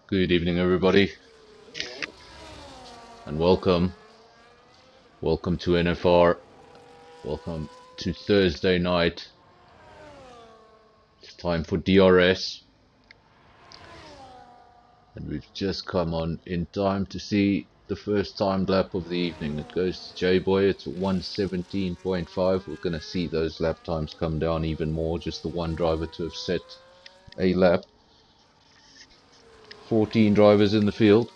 Good evening, everybody, and welcome to NFR, welcome to Thursday night. It's time for DRS. And we've just come on in time to see the first timed lap of the evening. It goes to J-Boy. It's 1:17.5. We're going to see those lap times come down even more. Just the one driver to have set a lap. 14 drivers in the field.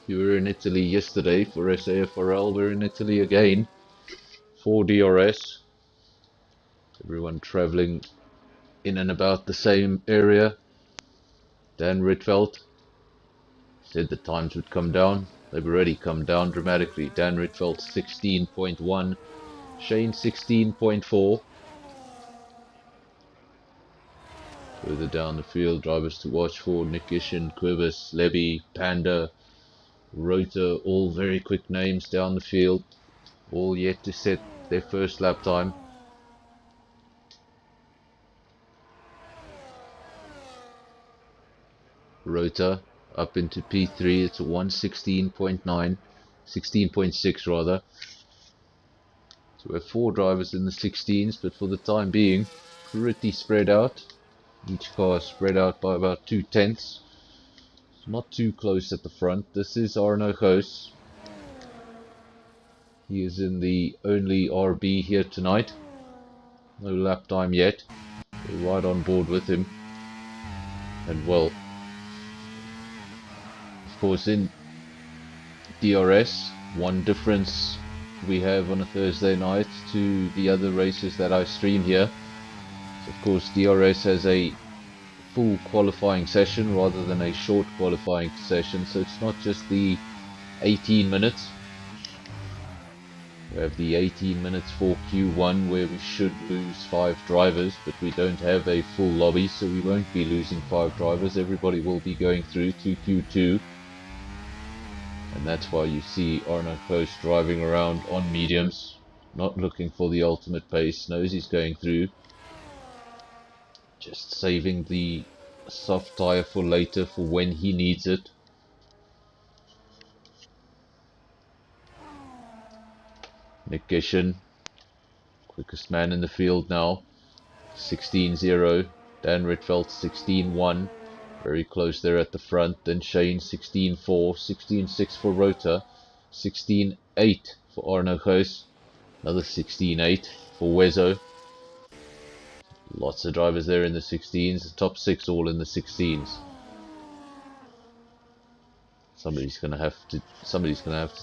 You were in Italy yesterday for SAFRL. We're in Italy again for DRS. Everyone travelling in and about the same area. Dan Rietveld said the times would come down. They've already come down dramatically. Dan Rietveld 16.1, Shane 16.4. Further down the field, drivers to watch for: Nikishin, Quibus, Levy, Panda, Rota, all very quick names down the field, all yet to set their first lap time. Rota up into P3, it's a 1:16.9, 16.6 rather. So we have 4 drivers in the 16s, but for the time being, pretty spread out. Each car is spread out by about 2/10. Not too close at the front. This is Arno Goos. He is in the only RB here tonight. No lap time yet. We're right on board with him. And well, of course in DRS, one difference we have on a Thursday night to the other races that I stream here. So of course DRS has a full qualifying session rather than a short qualifying session, so it's not just the 18 minutes. We have the 18 minutes for Q1 where we should lose 5 drivers, but we don't have a full lobby, so we won't be losing 5 drivers. Everybody will be going through to Q2, and that's why you see Arno Goos driving around on mediums, not looking for the ultimate pace, knows he's going through, just saving the soft tyre for later, for when he needs it. Nikishin, quickest man in the field now, 16.0. Dan Rietveld 16.1, very close there at the front. Then Shane 16.4, 16.6 for Rota, 16.8 for Arno Goos, another 16.8 for Wezo. Lots of drivers there in the 16s, the top 6 all in the 16s. Somebody's gonna have to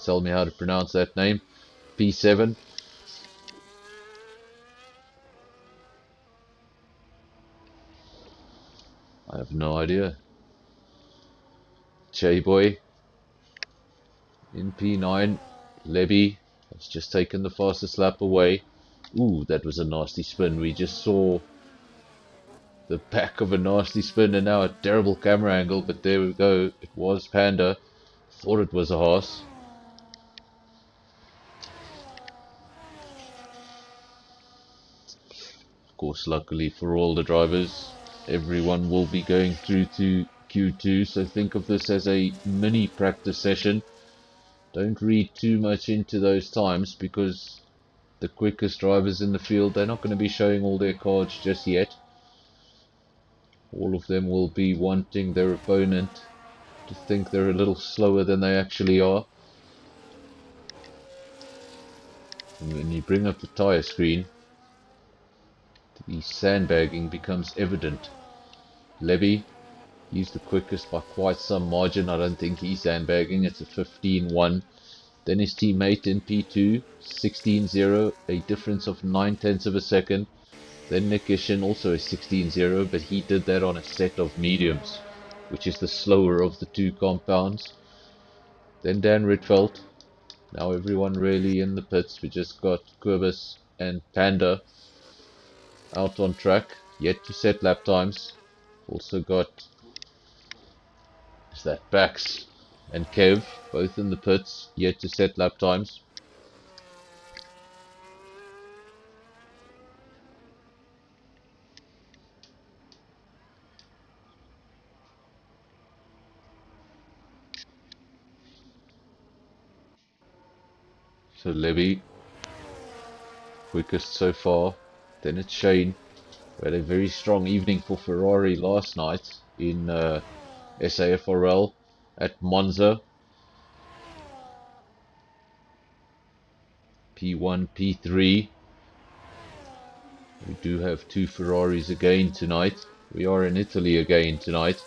tell me how to pronounce that name. P7. I have no idea. J-Boy in P9. Levy has just taken the fastest lap away. Ooh, that was a nasty spin. We just saw the back of a nasty spin and now a terrible camera angle, but there we go. It was Panda. Thought it was a horse. Of course, luckily for all the drivers, everyone will be going through to Q2, so think of this as a mini practice session. Don't read too much into those times, because the quickest drivers in the field, they're not going to be showing all their cards just yet. All of them will be wanting their opponent to think they're a little slower than they actually are. And when you bring up the tyre screen, the sandbagging becomes evident. Levy, he's the quickest by quite some margin. I don't think he's sandbagging. It's a 15.1. Then his teammate in P2, 16.0, a difference of 9/10 of a second. Then Nikishin, also a 16.0, but he did that on a set of mediums, which is the slower of the two compounds. Then Dan Rietveld. Now everyone really in the pits. We just got Quibus and Panda out on track, yet to set lap times. Also got, is that Bax and Kev, both in the pits, yet to set lap times. So Levy, quickest so far. Then it's Shane. We had a very strong evening for Ferrari last night in SAFRL at Monza. P1, P3. We do have 2 Ferraris again tonight. We are in Italy again tonight.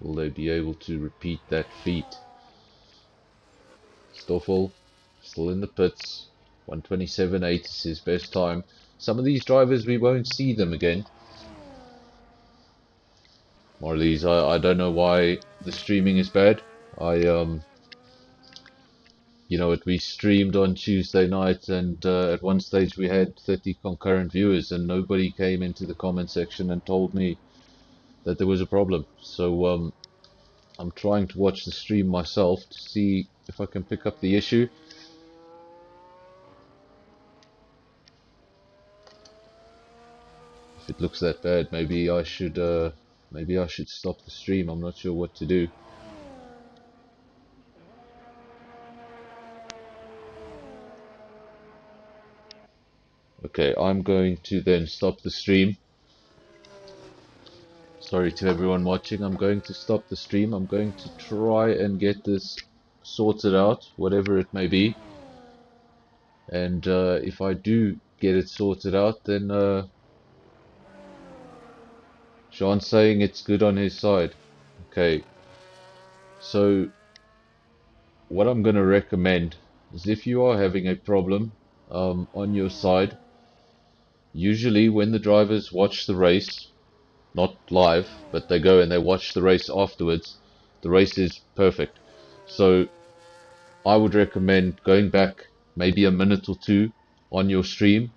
Will they be able to repeat that feat? Stoffel still in the pits. 1:27.8 is his best time. Some of these drivers we won't see them again. Marlies, I don't know why the streaming is bad. You know what, we streamed on Tuesday night, and at one stage we had 30 concurrent viewers, and nobody came into the comment section and told me that there was a problem. So I'm trying to watch the stream myself to see if I can pick up the issue. If it looks that bad, maybe I should stop the stream. I'm not sure what to do. Okay, I'm going to then stop the stream. Sorry to everyone watching. I'm going to stop the stream. I'm going to try and get this sorted out, whatever it may be. And if I do get it sorted out, then Sean's saying it's good on his side. Okay, so what I'm going to recommend is, if you are having a problem on your side, usually when the drivers watch the race, not live, but they go and they watch the race afterwards, the race is perfect. So I would recommend going back maybe a minute or two on your stream,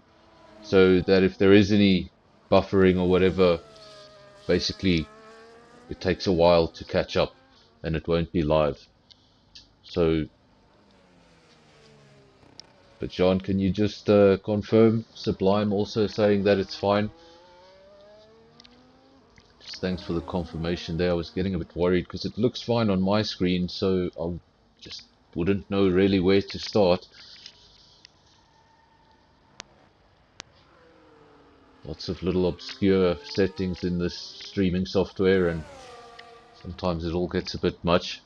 so that if there is any buffering or whatever, basically it takes a while to catch up and it won't be live. So, but John, can you just confirm Sublime also saying that it's fine? Just thanks for the confirmation there. I was getting a bit worried because it looks fine on my screen, so I just wouldn't know really where to start. Lots of little obscure settings in this streaming software, and sometimes it all gets a bit much.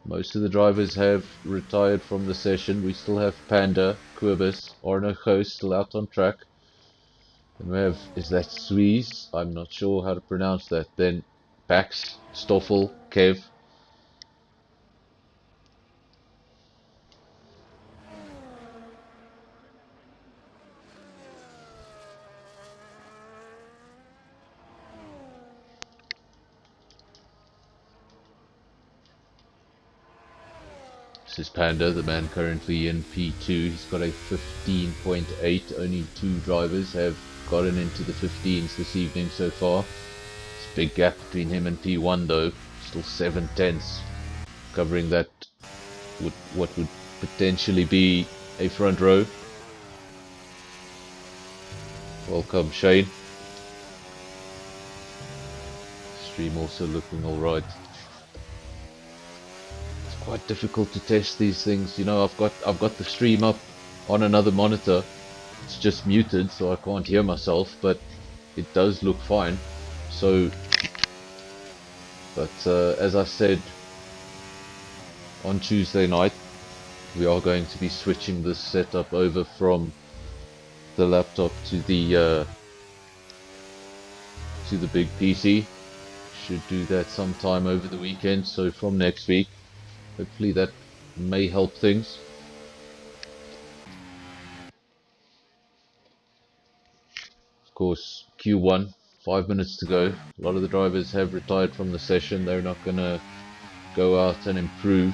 Most of the drivers have retired from the session. We still have Panda, Quibus, Arno still out on track. And we have, is that Suisse? I'm not sure how to pronounce that. Then Pax, Stoffel, Kev. This is Panda, the man currently in P2. He's got a 15.8. Only 2 drivers have gotten into the 15s this evening so far. It's a big gap between him and P1 though. Still 7/10, covering that what would potentially be a front row. Welcome, Shane. Stream also looking alright. Quite difficult to test these things, you know. I've got the stream up on another monitor. It's just muted, so I can't hear myself, but it does look fine. So, but as I said on Tuesday night, we are going to be switching this setup over from the laptop to the big PC. Should do that sometime over the weekend, so from next week. Hopefully that may help things. Of course, Q1, 5 minutes to go. A lot of the drivers have retired from the session. They're not going to go out and improve.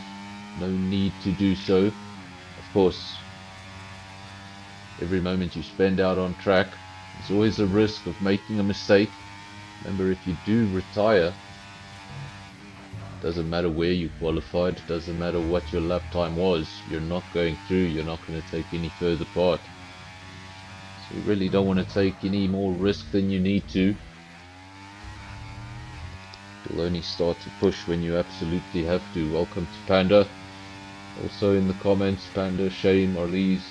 No need to do so. Of course, every moment you spend out on track, there's always a risk of making a mistake. Remember, if you do retire, doesn't matter where you qualified, doesn't matter what your lap time was, you're not going through, you're not going to take any further part. So you really don't want to take any more risk than you need to. You'll only start to push when you absolutely have to. Welcome to Panda. Also in the comments, Panda, Shane, Marlies,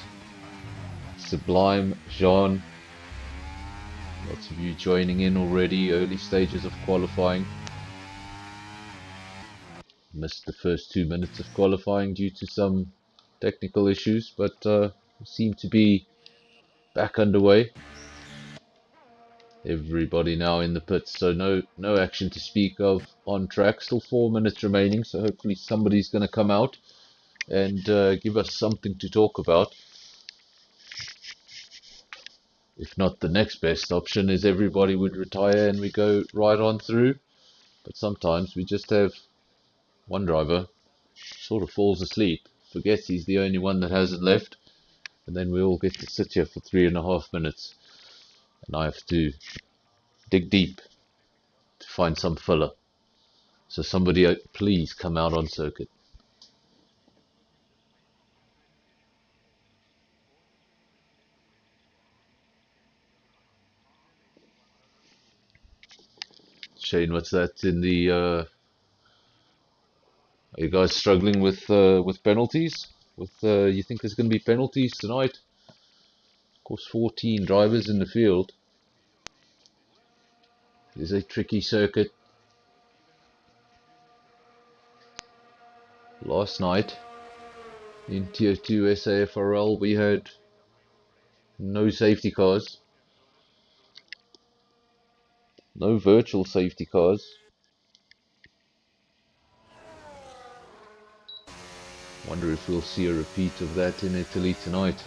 Sublime, Jean, Lots of you joining in already, early stages of qualifying. Missed the first 2 minutes of qualifying due to some technical issues, but seem to be back underway. Everybody now in the pits, so no action to speak of on track. Still 4 minutes remaining, so hopefully somebody's going to come out and give us something to talk about. If not, the next best option is everybody would retire and we go right on through. But sometimes we just have one driver sort of falls asleep, forgets he's the only one that hasn't left, and then we all get to sit here for 3.5 minutes. And I have to dig deep to find some filler. So somebody please come out on circuit. Shane, what's that in the are you guys struggling with penalties? You think there's going to be penalties tonight? Of course, 14 drivers in the field. It is a tricky circuit. Last night in Tier 2 SAFRL we had no safety cars. No virtual safety cars. Wonder if we'll see a repeat of that in Italy tonight.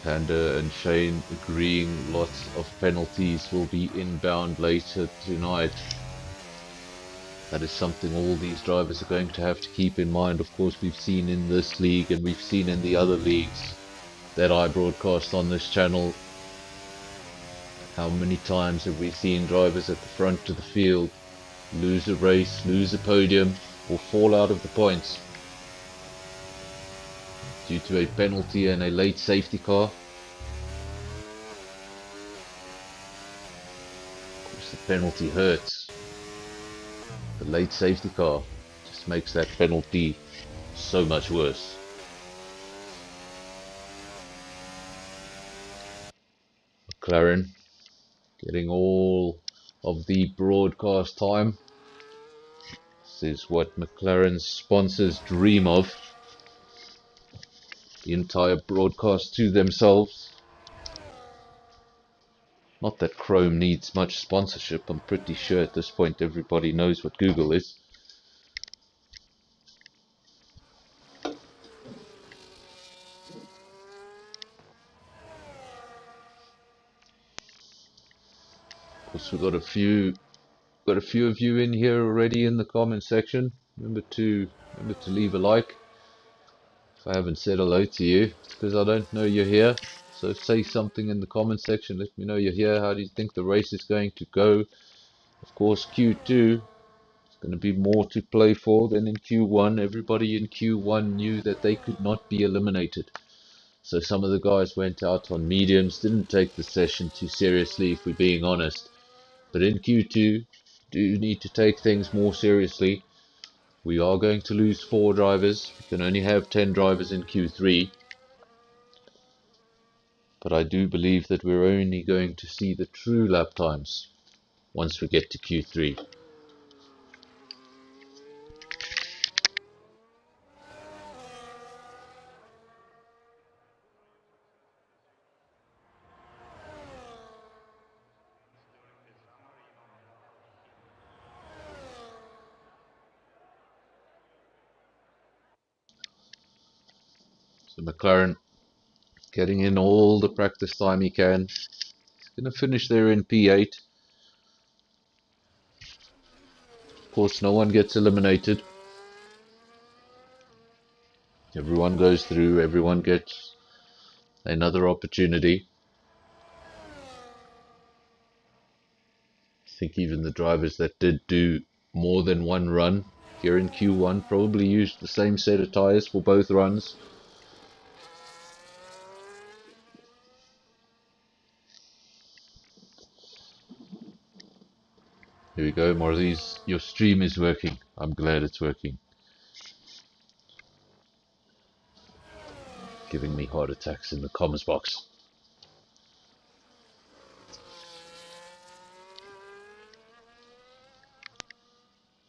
Panda and Shane agreeing lots of penalties will be inbound later tonight. That is something all these drivers are going to have to keep in mind. Of course, we've seen in this league and we've seen in the other leagues that I broadcast on this channel. How many times have we seen drivers at the front of the field lose a race, lose a podium, or fall out of the points due to a penalty and a late safety car? Of course, the penalty hurts. The late safety car just makes that penalty so much worse. McLaren getting all of the broadcast time. This is what McLaren's sponsors dream of. The entire broadcast to themselves. Not that Chrome needs much sponsorship. I'm pretty sure at this point everybody knows what Google is. Of course, we've got a few of you in here already in the comment section. Remember to leave a like. If I haven't said hello to you, it's because I don't know you're here. So say something in the comment section. Let me know you're here. How do you think the race is going to go? Of course, Q2 is going to be more to play for than in Q1. Everybody in Q1 knew that they could not be eliminated. So some of the guys went out on mediums, didn't take the session too seriously, if we're being honest. But in Q2, do need to take things more seriously. We are going to lose 4 drivers. We can only have 10 drivers in Q3. But I do believe that we're only going to see the true lap times once we get to Q3. So McLaren getting in all the practice time he can. He's going to finish there in P8. Of course, no one gets eliminated. Everyone goes through, everyone gets another opportunity. I think even the drivers that did do more than one run here in Q1 probably used the same set of tyres for both runs. Here we go, Marzies. Your stream is working. I'm glad it's working. giving me heart attacks in the comms box.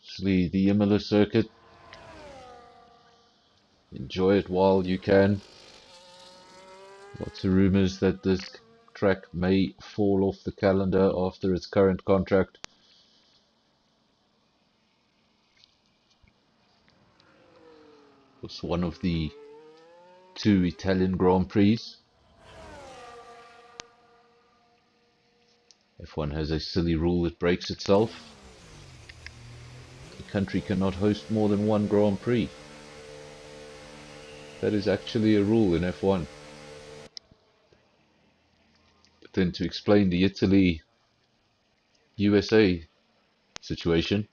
Actually, the Imola circuit, enjoy it while you can. Lots of rumours that this track may fall off the calendar after its current contract. It's one of the 2 Italian Grand Prix. F1 has a silly rule that breaks itself. The country cannot host more than 1 Grand Prix. That is actually a rule in F1. But then to explain the Italy-USA situation,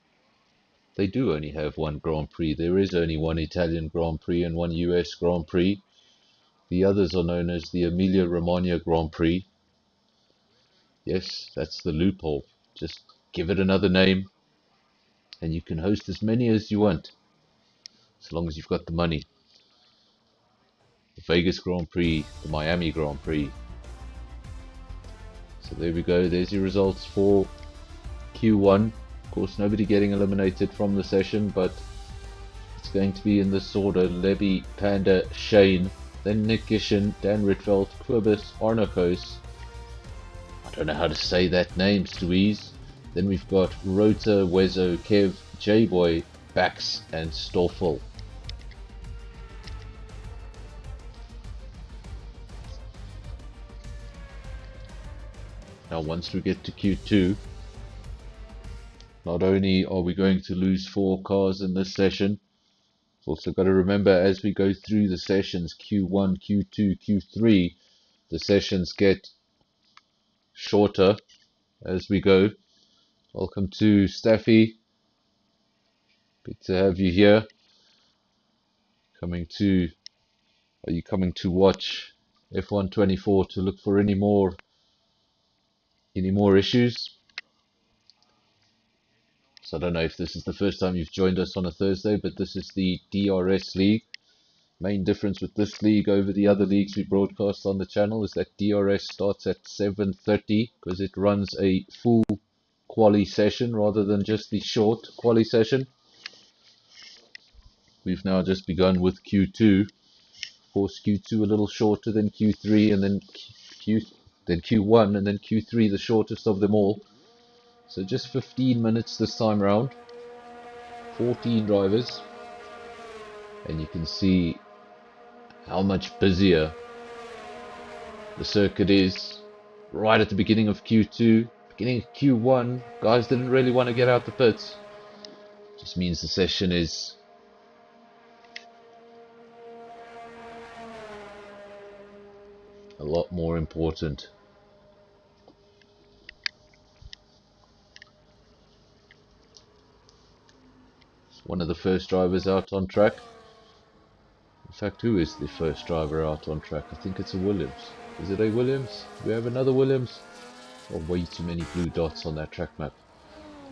they do only have 1 Grand Prix. There is only 1 Italian Grand Prix and 1 US Grand Prix. The others are known as the Emilia-Romagna Grand Prix. Yes, that's the loophole. Just give it another name and you can host as many as you want, as long as you've got the money. The Vegas Grand Prix, the Miami Grand Prix. So there we go, there's your results for Q1. Of course, nobody getting eliminated from the session, but it's going to be in this order: Lebby, Panda, Shane, then Nick Gishin, Dan Ritveldt, Quibus, Arno Kos. I don't know how to say that name, Stuiz. Then we've got Rota, Wezo, Kev, J-Boy, Bax, and Stoffel. Now, once we get to Q2, not only are we going to lose 4 cars in this session, we've also got to remember as we go through the sessions, Q1, Q2, Q3, the sessions get shorter as we go. Welcome to Staffy. Good to have you here. Are you coming to watch F124 to look for any more issues? So I don't know if this is the first time you've joined us on a Thursday, but this is the DRS League. Main difference with this league over the other leagues we broadcast on the channel is that DRS starts at 7:30 because it runs a full quali session rather than just the short quali session. We've now just begun with Q2. Of course, Q2 a little shorter than Q3, and then Q1, and then Q3 the shortest of them all. So just 15 minutes this time around. 14 drivers. And you can see how much busier the circuit is right at the beginning of Q2. Beginning of Q1, guys didn't really want to get out the pits. Just means the session is a lot more important. It's one of the first drivers out on track. In fact, who is the first driver out on track? I think it's a Williams. Is it a Williams? Do we have another Williams? Oh, way too many blue dots on that track map.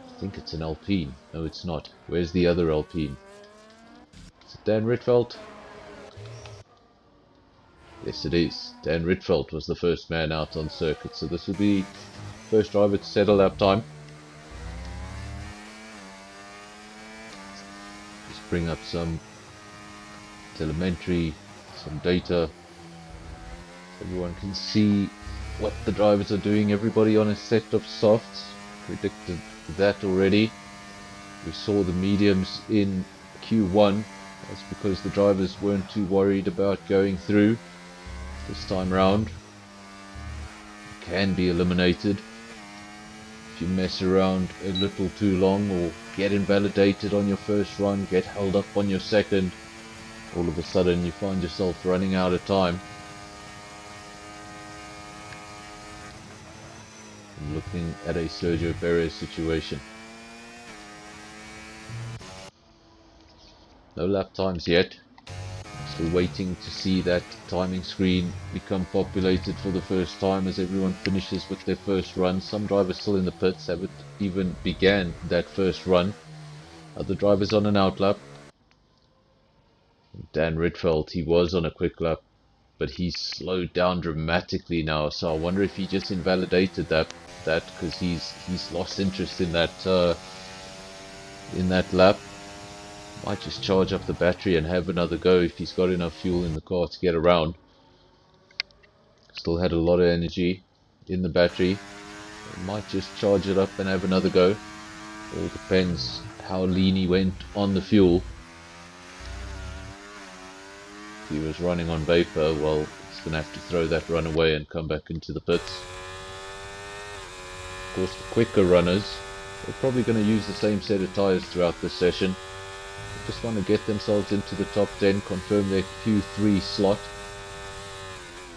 I think it's an Alpine. No, it's not. Where's the other Alpine? Is it Dan Ritveldt? Yes, it is. Dan Ritveldt was the first man out on circuit, so this will be first driver to settle lap time. Just bring up some telemetry, some data, so everyone can see what the drivers are doing. Everybody on a set of softs. Predicted that already. We saw the mediums in Q1. That's because the drivers weren't too worried about going through. This time round, you can be eliminated if you mess around a little too long or get invalidated on your first run, get held up on your second. All of a sudden you find yourself running out of time. I'm looking at a Sergio Perez situation. No lap times yet. Still waiting to see that timing screen become populated for the first time as everyone finishes with their first run. Some drivers still in the pits haven't even began that first run. Other drivers on an outlap. Dan Ritveldt, he was on a quick lap. but he's slowed down dramatically now. So I wonder if he just invalidated that because he's lost interest in that lap. Might just charge up the battery and have another go if he's got enough fuel in the car to get around. Still had a lot of energy in the battery. Might just charge it up and have another go. All depends how lean he went on the fuel. If he was running on vapor, well, he's going to have to throw that run away and come back into the pits. Of course, the quicker runners, they're probably going to use the same set of tyres throughout this session. They just want to get themselves into the top 10, confirm their Q3 slot.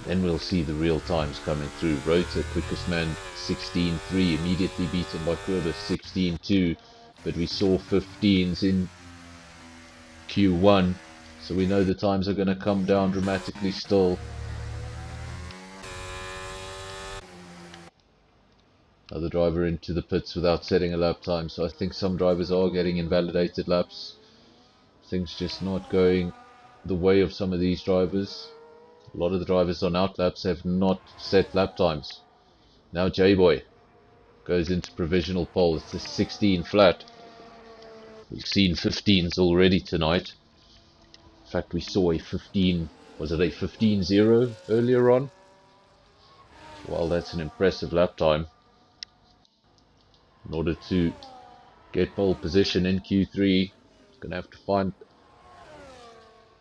Then we'll see the real times coming through. Rota, quickest man, 16.3, immediately beaten by Kurbis, 16.2. But we saw 15s in Q1, so we know the times are going to come down dramatically still. Another driver into the pits without setting a lap time, so I think some drivers are getting invalidated laps. Things just not going the way of some of these drivers. A lot of the drivers on outlaps have not set lap times. Now J-Boy goes into provisional pole. It's a 16 flat. We've seen 15s already tonight. In fact, we saw a 15, was it a 15.0 earlier on? Well, that's an impressive lap time. In order to get pole position in Q3, going to have to find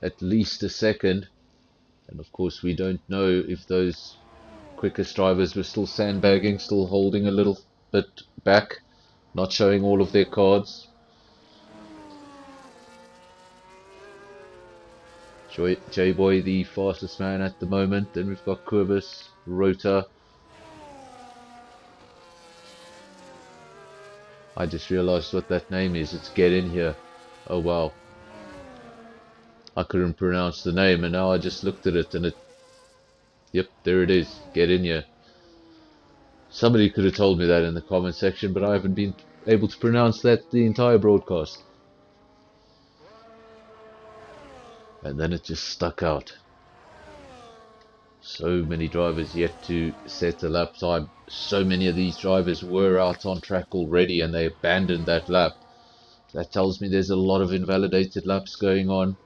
at least a second. And of course, we don't know if those quickest drivers were still sandbagging, still holding a little bit back, not showing all of their cards. J-Boy, the fastest man at the moment. Then we've got Kurbis, Rota. I just realized what that name is. It's Get In Here. Oh wow. I couldn't pronounce the name, and now I just looked at it and it... Yep, there it is. Get In Here. Somebody could have told me that in the comment section, but I haven't been able to pronounce that the entire broadcast. And then it just stuck out. So many drivers yet to set a lap time. So many of these drivers were out on track already and they abandoned that lap. That tells me there's a lot of invalidated laps going on.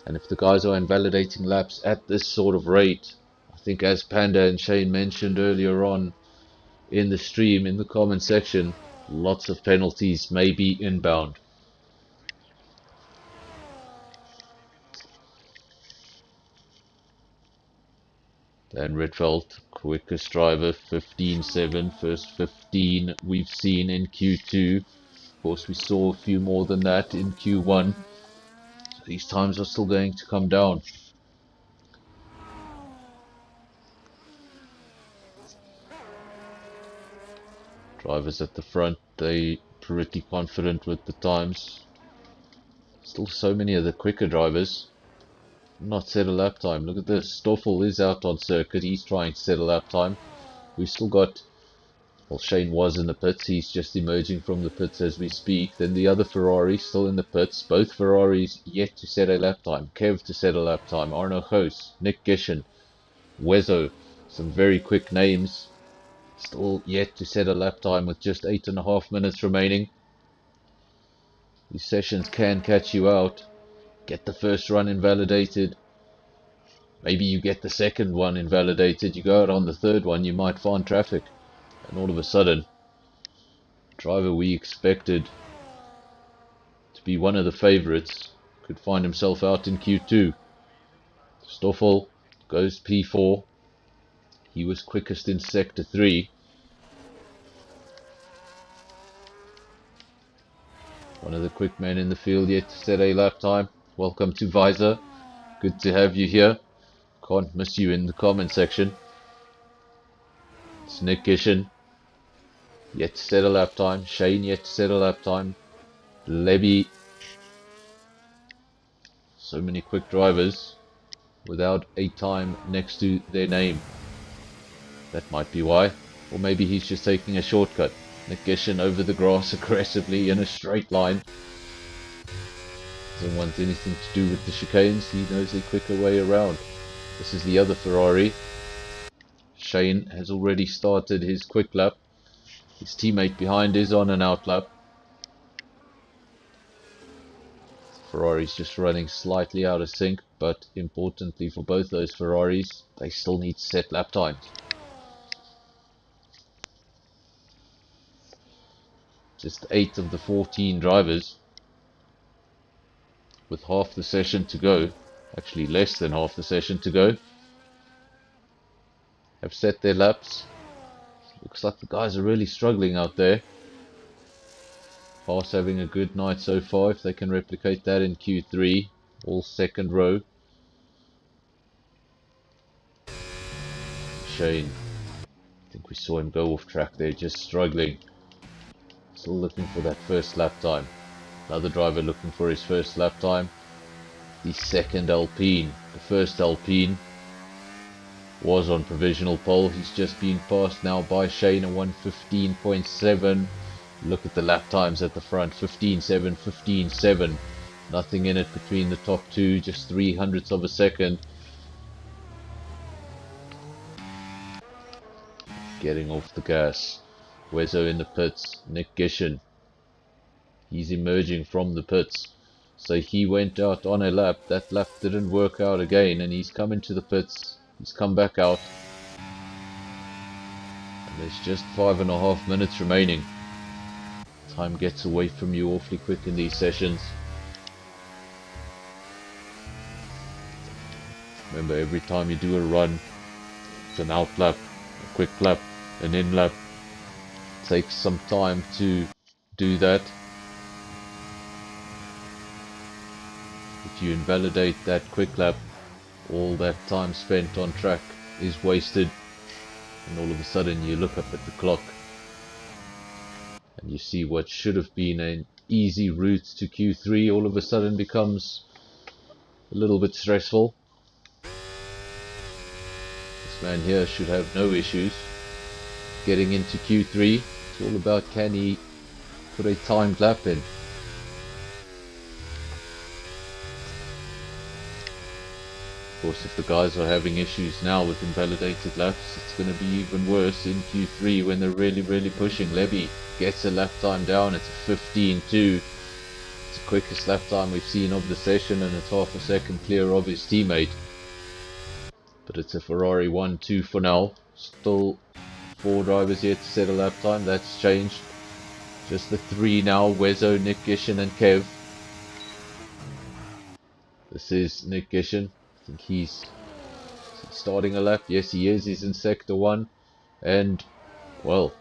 And if the guys are invalidating laps at this sort of rate, I think as Panda and Shane mentioned earlier on in the stream, in the comment section, lots of penalties may be inbound. Dan Redveld, quickest driver, 15.7, first 15 we've seen in Q2. Of course, we saw a few more than that in Q1. So these times are still going to come down. Drivers at the front, they pretty confident with the times. Still so many of the quicker drivers not set a lap time. Look at this. Stoffel is out on circuit. He's trying to set a lap time. We've still got... Well, Shane was in the pits. He's just emerging from the pits as we speak. Then the other Ferrari still in the pits. Both Ferraris yet to set a lap time. Kev to set a lap time. Arno Goos, Nick Gishen, Wezo. Some very quick names. Still yet to set a lap time with just 8.5 minutes remaining. These sessions can catch you out. Get the first run invalidated. Maybe you get the second one invalidated. You go out on the third one, you might find traffic. And all of a sudden, driver we expected to be one of the favorites could find himself out in Q2. Stoffel goes P4. He was quickest in Sector 3. One of the quick men in the field yet to set a lap time. Welcome to Visor. Good to have you here. Can't miss you in the comment section. It's Nick Gishen. Yet to set a lap time. Shane yet to set a lap time. Lebby. So many quick drivers without a time next to their name. That might be why. Or maybe he's just taking a shortcut. Nick Gishen over the grass aggressively in a straight line. Doesn't want anything to do with the chicanes. He knows a quicker way around. This is the other Ferrari. Shane has already started his quick lap. His teammate behind is on an out lap. Ferrari's just running slightly out of sync, but importantly for both those Ferraris, they still need set lap times. Just 8 of the 14 drivers, with half the session to go, actually less than half the session to go, have set their laps. Looks like the guys are really struggling out there. Haas having a good night so far. If they can replicate that in Q3, all second row. Shane, I think we saw him go off track there, just struggling. Still looking for that first lap time. Another driver looking for his first lap time. The second Alpine. The first Alpine was on provisional pole. He's just been passed now by Shane at 1:15.7. Look at the lap times at the front. 15.7, 15.7. Nothing in it between the top two. Just 0.03 of a second. Getting off the gas. Wezo in the pits. Nick Gishin. He's emerging from the pits. So he went out on a lap. That lap didn't work out again, and he's come into the pits. He's come back out. And there's just 5.5 minutes remaining. Time gets away from you awfully quick in these sessions. Remember, every time you do a run, it's an out lap, a quick lap, an in lap. It takes some time to do that. If you invalidate that quick lap, all that time spent on track is wasted, and all of a sudden you look up at the clock and you see what should have been an easy route to Q3 all of a sudden becomes a little bit stressful. This man here should have no issues getting into Q3. It's all about, can he put a timed lap in? Of course, if the guys are having issues now with invalidated laps, it's going to be even worse in Q3 when they're really pushing. Levy gets a lap time down. It's a 15.2. It's the quickest lap time we've seen of the session, and it's half a second clear of his teammate. But it's a Ferrari 1-2 for now. Still 4 drivers yet to set a lap time. That's changed. Just the 3 now. Wezo, Nick Gishin and Kev. This is Nick Gishin. I think he's starting a lap. Yes, he is. He's in sector 1. And, well,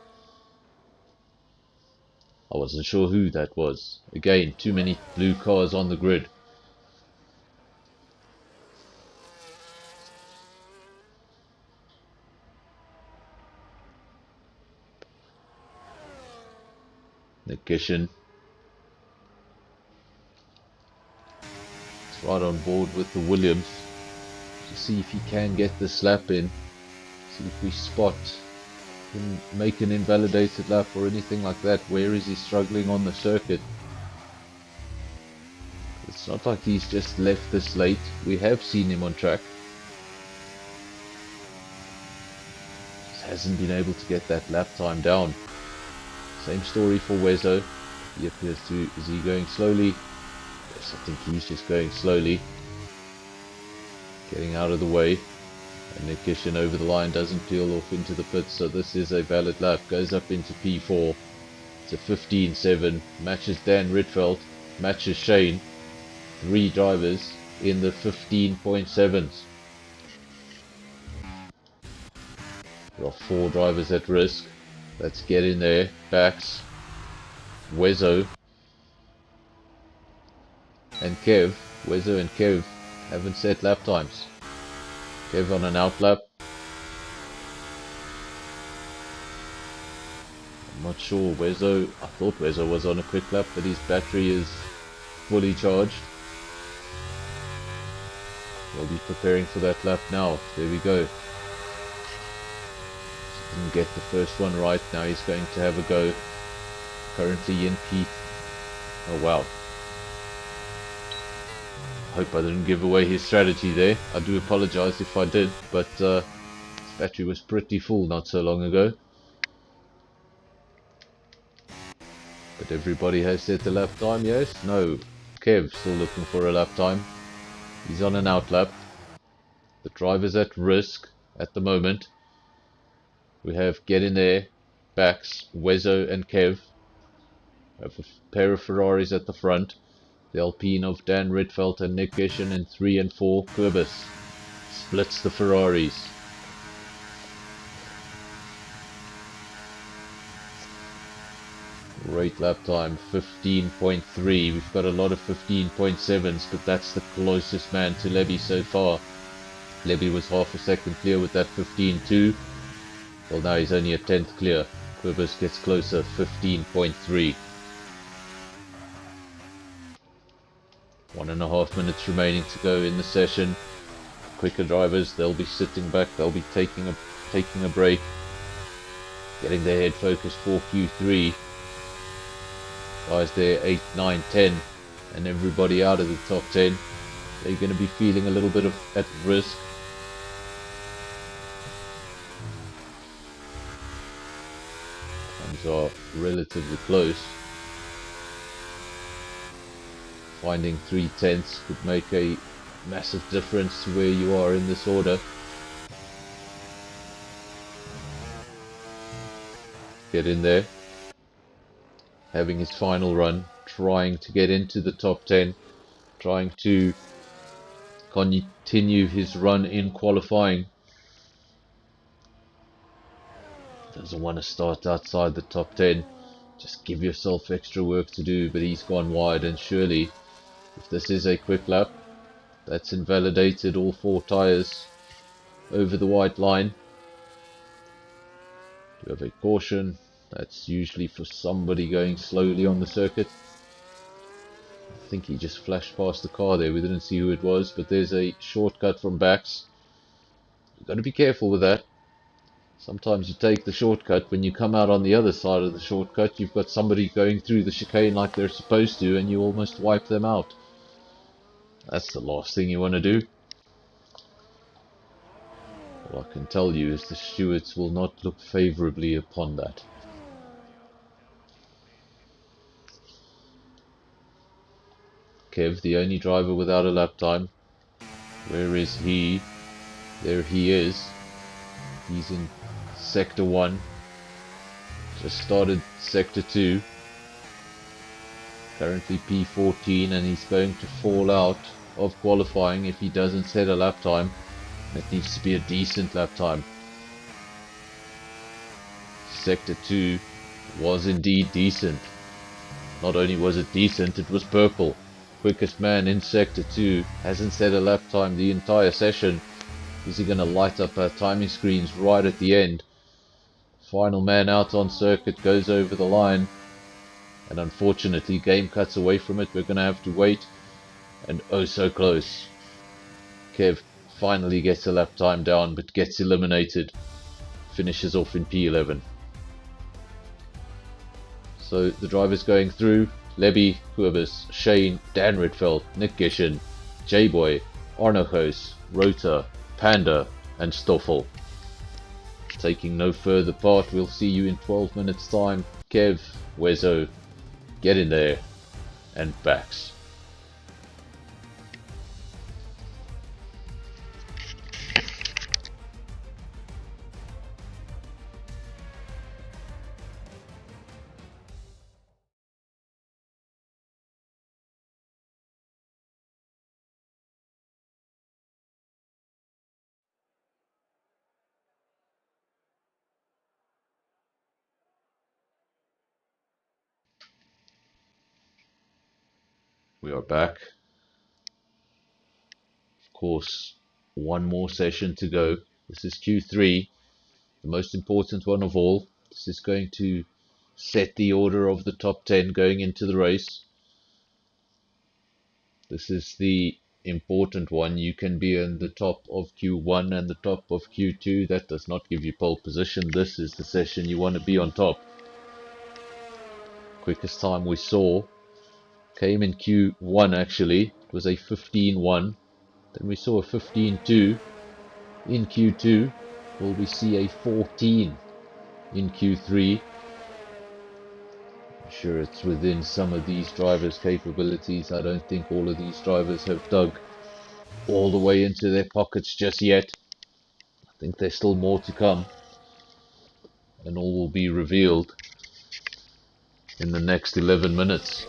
I wasn't sure who that was. Again, too many blue cars on the grid. Nick Gishin. It's right on board with the Williams. To see if he can get this lap in. See if we spot him make an invalidated lap or anything like that. Where is he struggling on the circuit? It's not like he's just left this late. We have seen him on track. Just hasn't been able to get that lap time down. Same story for Wezo. He appears to... Is he going slowly? Yes, I think he's just going slowly. Getting out of the way. And Nick Gishin over the line, doesn't peel off into the pits, so this is a valid lap. Goes up into P4. It's a 15.7. Matches Dan Ritfeld. Matches Shane. 3 drivers in the 15.7s. There are 4 drivers at risk. Let's get in there. Bax, Wezo, and Kev. Wezo and Kev haven't set lap times. Kev on an out lap. I'm not sure. Wezo, I thought Wezo was on a quick lap, but his battery is fully charged. We'll be preparing for that lap now. There we go. Didn't get the first one right. Now he's going to have a go. Currently in P. Oh wow. Hope I didn't give away his strategy there. I do apologize if I did, but his battery was pretty full not so long ago. But everybody has set the lap time, yes? No. Kev still looking for a lap time. He's on an outlap. The driver's at risk at the moment. We have Get In There, Bax, Wezo and Kev. We have a pair of Ferraris at the front. The Alpine of Dan Ridfeld and Nick Gishen in 3 and 4. Kurbis splits the Ferraris. Great lap time, 15.3. We've got a lot of 15.7s, but that's the closest man to Levy so far. Levy was half a second clear with that 15.2. Well, now he's only a 10th clear. Kurbis gets closer, 15.3. 1.5 minutes remaining to go in the session. Quicker drivers, they'll be sitting back, they'll be taking a break, getting their head focused for Q3. Guys there 8, 9, 10, and everybody out of the top 10. They're going to be feeling a little bit at risk. Times are relatively close. Finding 3/10 could make a massive difference to where you are in this order. Get in there. Having his final run, trying to get into the top 10, trying to continue his run in qualifying. Doesn't want to start outside the top 10. Just give yourself extra work to do, but he's gone wide, and surely if this is a quick lap, that's invalidated all 4 tyres over the white line. Do have a caution. That's usually for somebody going slowly on the circuit. I think he just flashed past the car there. We didn't see who it was, but there's a shortcut from Bax. You've got to be careful with that. Sometimes you take the shortcut. When you come out on the other side of the shortcut, you've got somebody going through the chicane like they're supposed to, and you almost wipe them out. That's the last thing you want to do. All I can tell you is the stewards will not look favourably upon that. Kev, the only driver without a lap time. Where is he? There he is. He's in Sector 1. Just started Sector 2. Currently P14, and he's going to fall out of qualifying if he doesn't set a lap time. It needs to be a decent lap time. Sector 2 was indeed decent. Not only was it decent, it was purple. Quickest man in Sector 2 hasn't set a lap time the entire session. Is he going to light up our timing screens right at the end? Final man out on circuit goes over the line, and unfortunately game cuts away from it. We're going to have to wait, and oh so close. Kev finally gets a lap time down, but gets eliminated. Finishes off in P11. So the drivers going through: Lebby, Kurbis, Shane, Dan Ridfeld, Nick Gishen, J-Boy, Arnochos, Rota, Panda and Stoffel. Taking no further part, we'll see you in 12 minutes time. Kev, Wezo, Get In There and Bax. We are back. Of course, one more session to go. This is Q3, the most important one of all. This is going to set the order of the top 10 going into the race. This is the important one. You can be in the top of Q1 and the top of Q2. That does not give you pole position. This is the session you want to be on top. Quickest time we saw came in Q1 actually. It was a 15-1. Then we saw a 15-2 in Q2. Will we see a 14 in Q3? I'm sure it's within some of these drivers' capabilities. I don't think all of these drivers have dug all the way into their pockets just yet. I think there's still more to come, and all will be revealed in the next 11 minutes.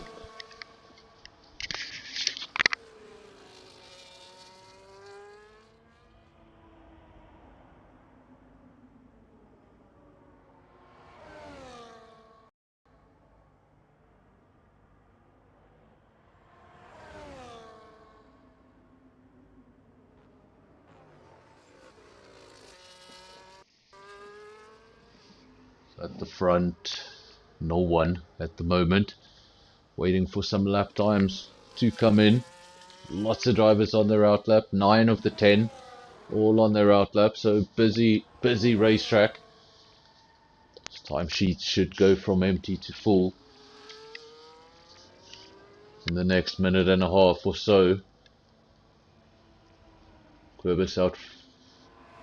At the front, no one at the moment. Waiting for some lap times to come in. Lots of drivers on their outlap. 9 of the 10 all on their outlap. So busy racetrack. This timesheets should go from empty to full in the next minute and a half or so.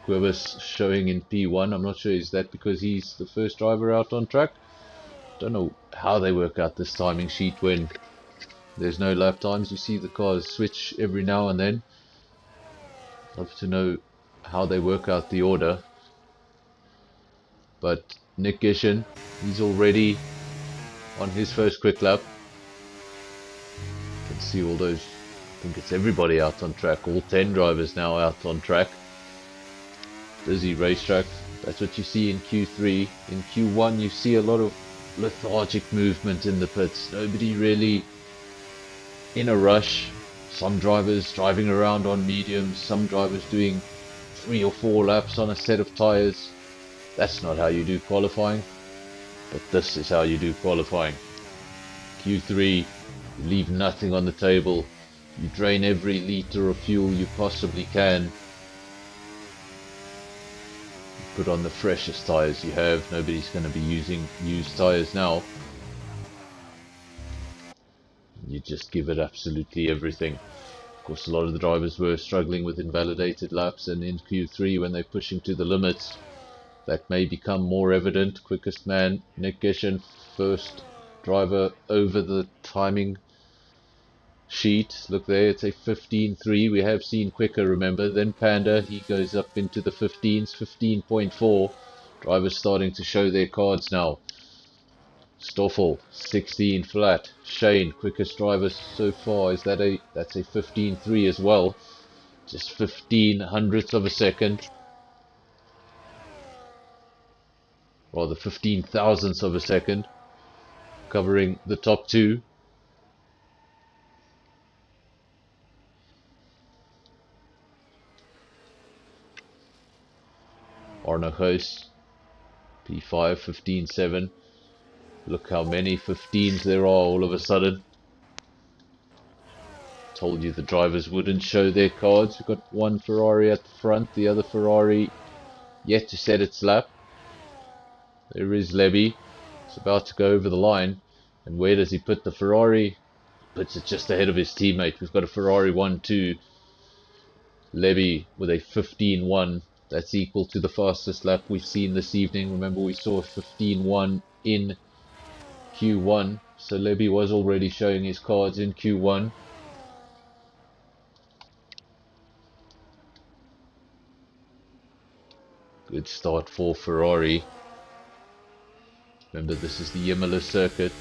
Quibus showing in P1. I'm not sure, is that because he's the first driver out on track? Don't know how they work out this timing sheet when there's no lap times. You see the cars switch every now and then. Love to know how they work out the order. But Nick Gishin, he's already on his first quick lap. You can see all those, I think it's everybody out on track. All 10 drivers now out on track. Busy racetrack. That's what you see in Q3. In Q1 you see a lot of lethargic movement in the pits. Nobody really in a rush. Some drivers driving around on mediums. Some drivers doing 3 or 4 laps on a set of tyres. That's not how you do qualifying. But this is how you do qualifying. Q3, you leave nothing on the table. You drain every litre of fuel you possibly can. Put on the freshest tyres you have. Nobody's going to be using used tyres now. You just give it absolutely everything. Of course, a lot of the drivers were struggling with invalidated laps, and in Q3 when they're pushing to the limits, that may become more evident. Quickest man, Nick Gishin, first driver over the timing sheet. Look there, it's a 15.3. We have seen quicker, remember. Then Panda, he goes up into the 15s, 15.4. Drivers starting to show their cards now. Stoffel, 16 flat. Shane, quickest driver so far. Is that that's a 15.3 as well. Just 15 hundredths of a second. Or the 15 thousandths of a second. Covering the top 2. Arno Hoos, P5, 15.7. Look how many 15s there are all of a sudden. Told you the drivers wouldn't show their cards. We've got one Ferrari at the front, the other Ferrari yet to set its lap. There is Levy. It's about to go over the line. And where does he put the Ferrari? He puts it just ahead of his teammate. We've got a Ferrari 1-2. Levy with a 15.1. That's equal to the fastest lap we've seen this evening. Remember, we saw a 15.1 in Q1. So Levy was already showing his cards in Q1. Good start for Ferrari. Remember, this is the Imola circuit.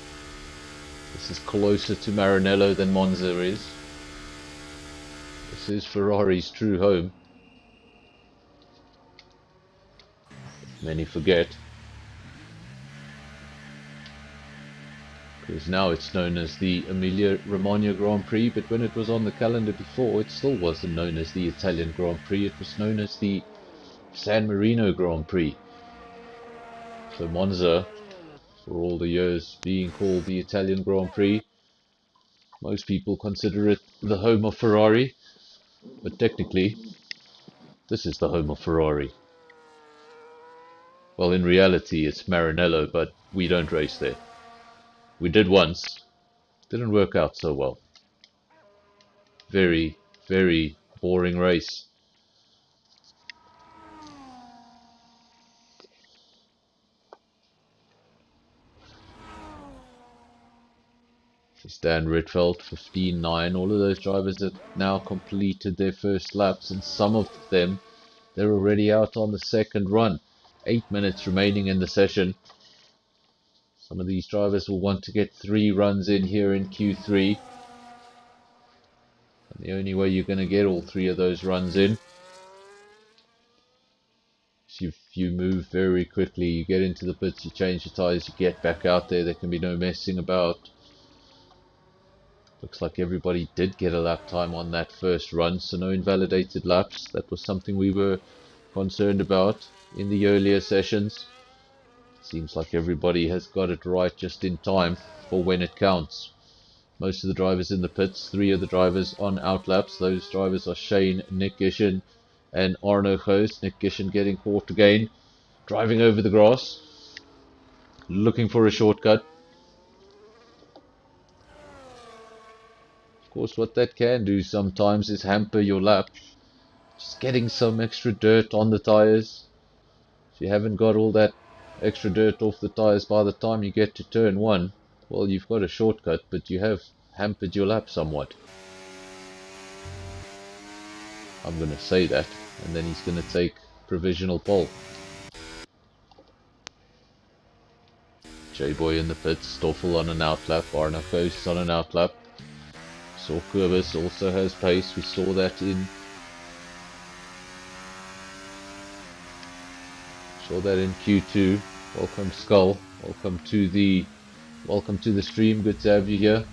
This is closer to Maranello than Monza is. This is Ferrari's true home. Many forget. Because now it's known as the Emilia-Romagna Grand Prix, but when it was on the calendar before, it still wasn't known as the Italian Grand Prix. It was known as the San Marino Grand Prix. So Monza, for all the years being called the Italian Grand Prix, most people consider it the home of Ferrari, but technically this is the home of Ferrari. Well, in reality it's Maranello, but we don't race there. We did once, didn't work out so well. very, very boring race. Stan Ritfeld, 15.9. All of those drivers have now completed their first laps, and some of them, they're already out on the second run. 8 minutes remaining in the session. Some of these drivers will want to get 3 runs in here in Q3. And the only way you're going to get all 3 of those runs in is if you move very quickly. You get into the pits, you change your tyres, you get back out there. There can be no messing about. Looks like everybody did get a lap time on that first run, so no invalidated laps. That was something we were concerned about in the earlier sessions. Seems like everybody has got it right just in time for when it counts. Most of the drivers in the pits, 3 of the drivers on outlaps. Those drivers are Shane, Nick Gishen and Arno Goos. Nick Gishen getting caught again, driving over the grass, looking for a shortcut. Of course, what that can do sometimes is hamper your lap. Just getting some extra dirt on the tires. If you haven't got all that extra dirt off the tires by the time you get to turn 1, well, you've got a shortcut, but you have hampered your lap somewhat. I'm going to say that, and then he's going to take provisional pole. J-Boy in the pits, Stoffel on an outlap, Arno Goos on an outlap. Saw Kurbis also has pace. We saw that in Q2. Welcome Skull. Welcome to the stream. Good to have you here.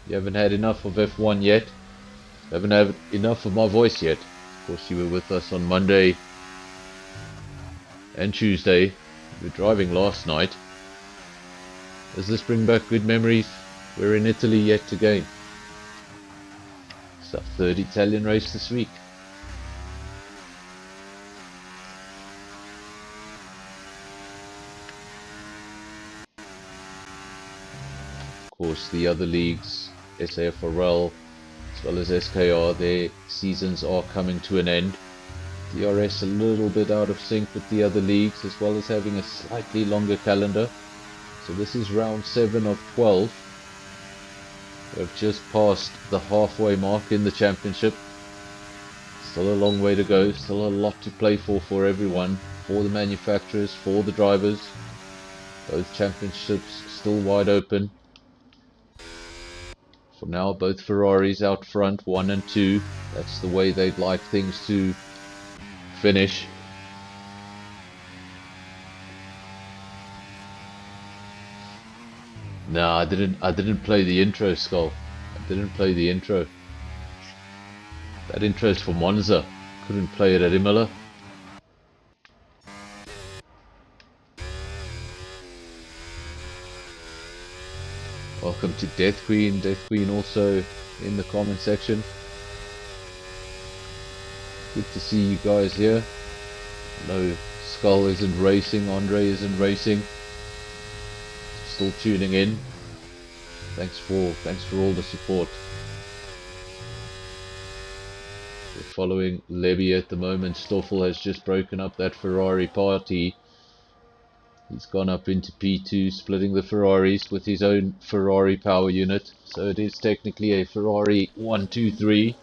You haven't had enough of F1 yet. You haven't had enough of my voice yet. Of course, you were with us on Monday and Tuesday. You were driving last night. Does this bring back good memories? We're in Italy yet again. It's our 3rd Italian race this week. Of course, the other leagues, SAFRL as well as SKR, their seasons are coming to an end. DRS a little bit out of sync with the other leagues, as well as having a slightly longer calendar. So this is round 7 of 12. We've just passed the halfway mark in the championship. Still a long way to go, still a lot to play for everyone, for the manufacturers, for the drivers. Both championships still wide open. For now, both Ferraris out front, 1 and 2. That's the way they'd like things to finish. No, I didn't play the intro, Skull. I didn't play the intro. That intro's for Monza. Couldn't play it at Imola. Welcome to Death Queen. Death Queen also in the comment section. Good to see you guys here. No, Skull isn't racing. Andre isn't racing. Still tuning in. Thanks for all the support. We're following Levy at the moment. Stoffel has just broken up that Ferrari party. He's gone up into P2, splitting the Ferraris with his own Ferrari power unit. So it is technically a Ferrari 1-2-3.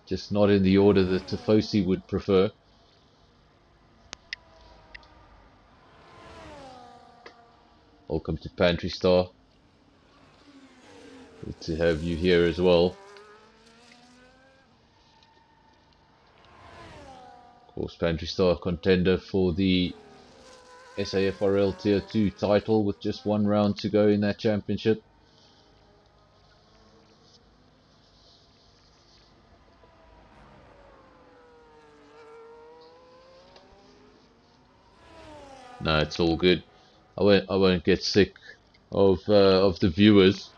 Just not in the order that Tifosi would prefer. Welcome to Pantry Star. Good to have you here as well. Of course, Pantry Star contender for the SAFRL Tier 2 title with just 1 round to go in that championship. No, it's all good. I won't get sick of the viewers.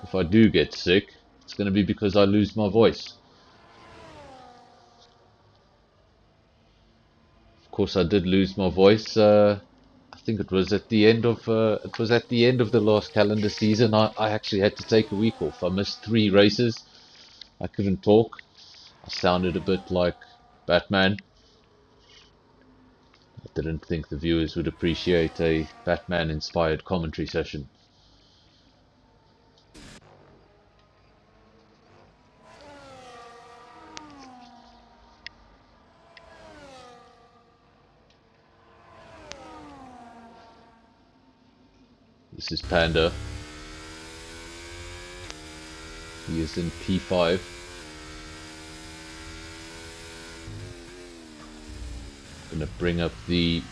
If I do get sick, it's going to be because I lose my voice. Of course, I did lose my voice. I think it was at the end of the last calendar season. I actually had to take a week off. I missed 3 races. I couldn't talk. I sounded a bit like Batman. I didn't think the viewers would appreciate a Batman-inspired commentary session. This is Panda. He is in P5. I'm going to bring up the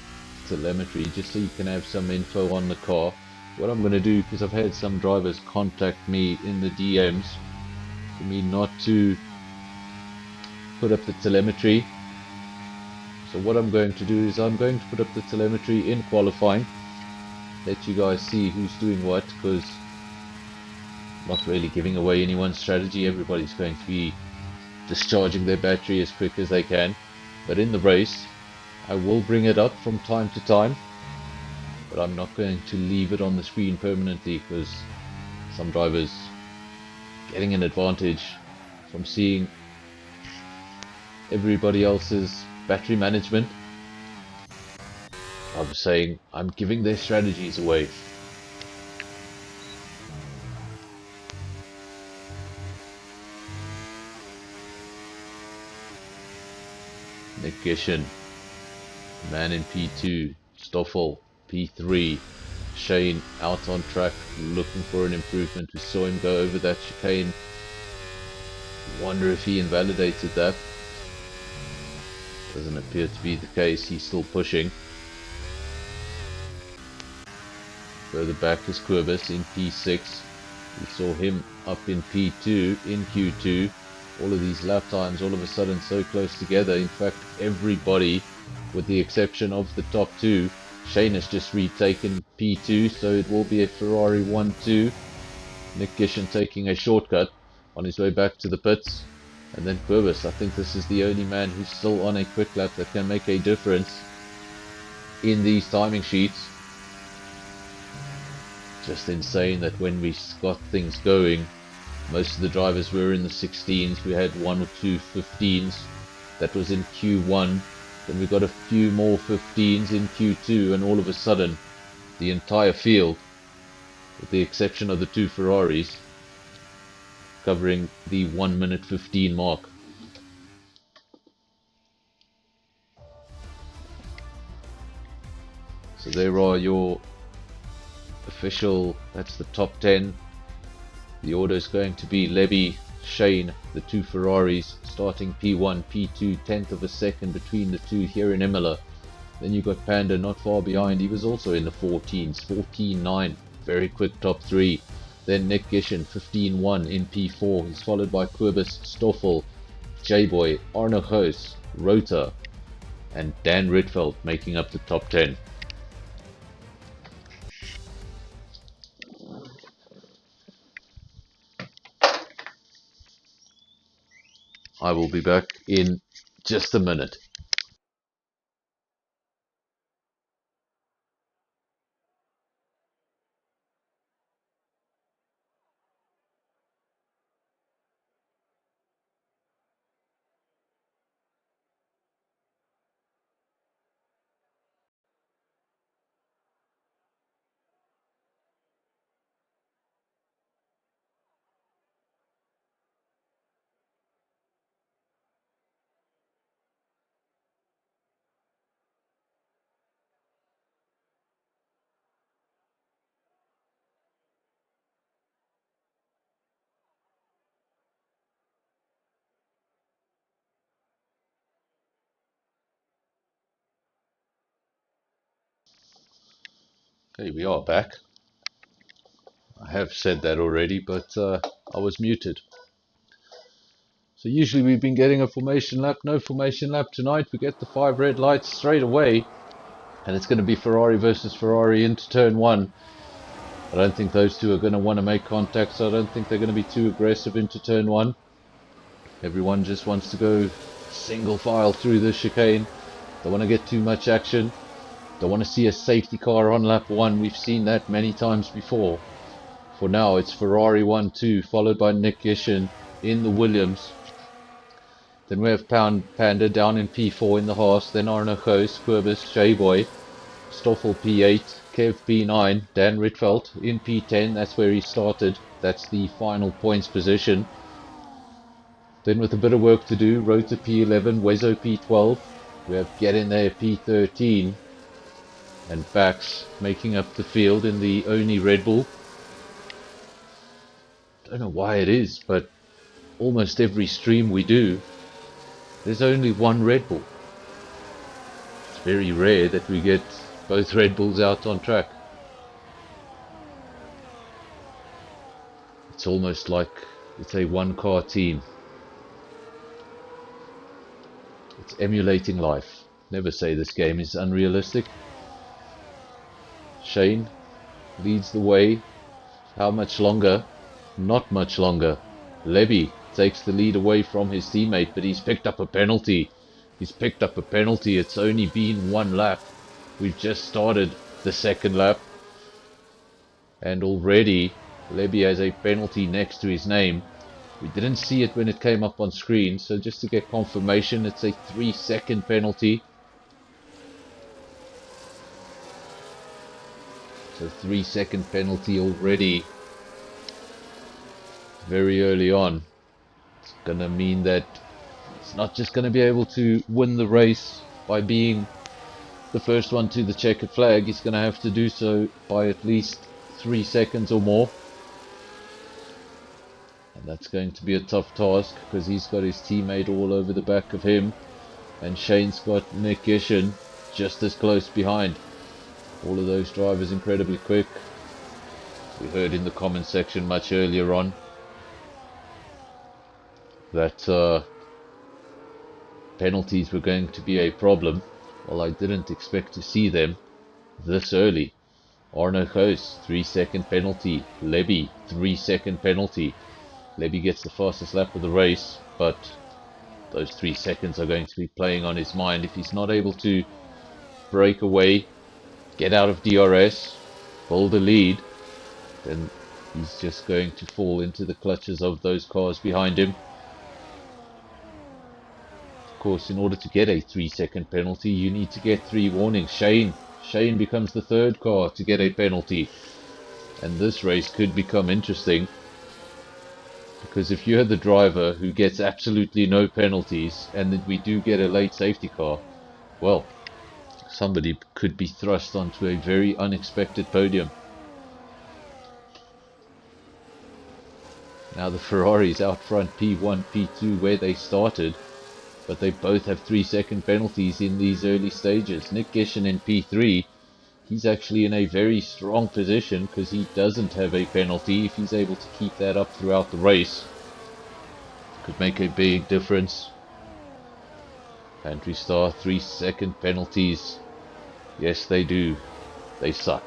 telemetry just so you can have some info on the car. What I'm going to do, because I've had some drivers contact me in the DMs for me not to put up the telemetry. So what I'm going to do is I'm going to put up the telemetry in qualifying. Let you guys see who's doing what, because I'm not really giving away anyone's strategy. Everybody's going to be discharging their battery as quick as they can. But in the race, I will bring it up from time to time, but I'm not going to leave it on the screen permanently, because some drivers getting an advantage from seeing everybody else's battery management. I was saying I'm giving their strategies away. Nick Gishin, man in P2, Stoffel P3, Shane out on track looking for an improvement. We saw him go over that chicane. Wonder if he invalidated that. Doesn't appear to be the case. He's still pushing. Further back is Quibus in P6. We saw him up in P2, in Q2. All of these lap times all of a sudden so close together. In fact, everybody, with the exception of the top 2, Shane has just retaken P2, so it will be a Ferrari 1-2. Nick Gishin taking a shortcut on his way back to the pits. And then Quibus, I think this is the only man who's still on a quick lap that can make a difference in these timing sheets. Just insane that when we got things going, most of the drivers were in the 16s. We had 1 or 2 15s. That was in Q1. Then we got a few more 15s in Q2, and all of a sudden, the entire field, with the exception of the 2 Ferraris, covering the 1 minute 15 mark. So there are your official, that's the top 10. The order is going to be Levy, Shane, the 2 Ferraris, starting P1, P2, 10th of a second between the 2 here in Imola. Then you've got Panda not far behind. He was also in the 14s, 14.9, very quick top 3. Then Nick Gishin, 15.1 in P4. He's followed by Quibus, Stoffel, J-Boy, Arno Hoos, Rota, and Dan Ritfeld making up the top 10. I will be back in just a minute. Okay, we are back. I have said that already, but I was muted. So usually we've been getting a formation lap. No formation lap tonight. We get the 5 red lights straight away, and it's going to be Ferrari versus Ferrari into turn 1. I don't think those two are going to want to make contact, so I don't think they're going to be too aggressive into turn 1. Everyone just wants to go single file through the chicane. Don't want to get too much action. Don't want to see a safety car on lap 1. We've seen that many times before. For now, it's Ferrari 1-2, followed by Nick Gishin in the Williams. Then we have Panda down in P4 in the Haas. Then Arno Goos, Quibus, J-Boy, Stoffel P8, Kev P9, Dan Rietveld in P10. That's where he started. That's the final points position. Then with a bit of work to do, Rota P11, Wezo P12. We have Get In There P13. And Bax making up the field in the only Red Bull. Don't know why it is, but almost every stream we do, there's only one Red Bull. It's very rare that we get both Red Bulls out on track. It's almost like it's a one-car team. It's emulating life. Never say this game is unrealistic. Shane leads the way. How much longer? Not much longer. Levy takes the lead away from his teammate, but he's picked up a penalty. It's only been one lap. We've just started the second lap. And already Levy has a penalty next to his name. We didn't see it when it came up on screen, so just to get confirmation, it's a 3-second penalty. So 3-second penalty already very early on. It's going to mean that it's not just going to be able to win the race by being the first one to the checkered flag. He's going to have to do so by at least 3 seconds or more. And that's going to be a tough task because he's got his teammate all over the back of him. And Shane's got Nick Gishin just as close behind. All of those drivers incredibly quick. We heard in the comment section much earlier on that penalties were going to be a problem. Well, I didn't expect to see them this early. Arno Goos, 3-second penalty. Levy, 3-second penalty. Levy gets the fastest lap of the race, but those 3 seconds are going to be playing on his mind. If he's not able to break away, get out of DRS, hold a lead, then he's just going to fall into the clutches of those cars behind him. Of course, in order to get a 3-second penalty, you need to get 3 warnings. Shane becomes the third car to get a penalty. And this race could become interesting, because if you're the driver who gets absolutely no penalties and then we do get a late safety car, well, somebody could be thrust onto a very unexpected podium. Now the Ferraris out front, P1, P2, where they started, but they both have 3-second penalties in these early stages. Nick Gishin in P3, he's actually in a very strong position because he doesn't have a penalty. If he's able to keep that up throughout the race, could make a big difference. Pantry Star, 3-second penalties. Yes, they do. They suck.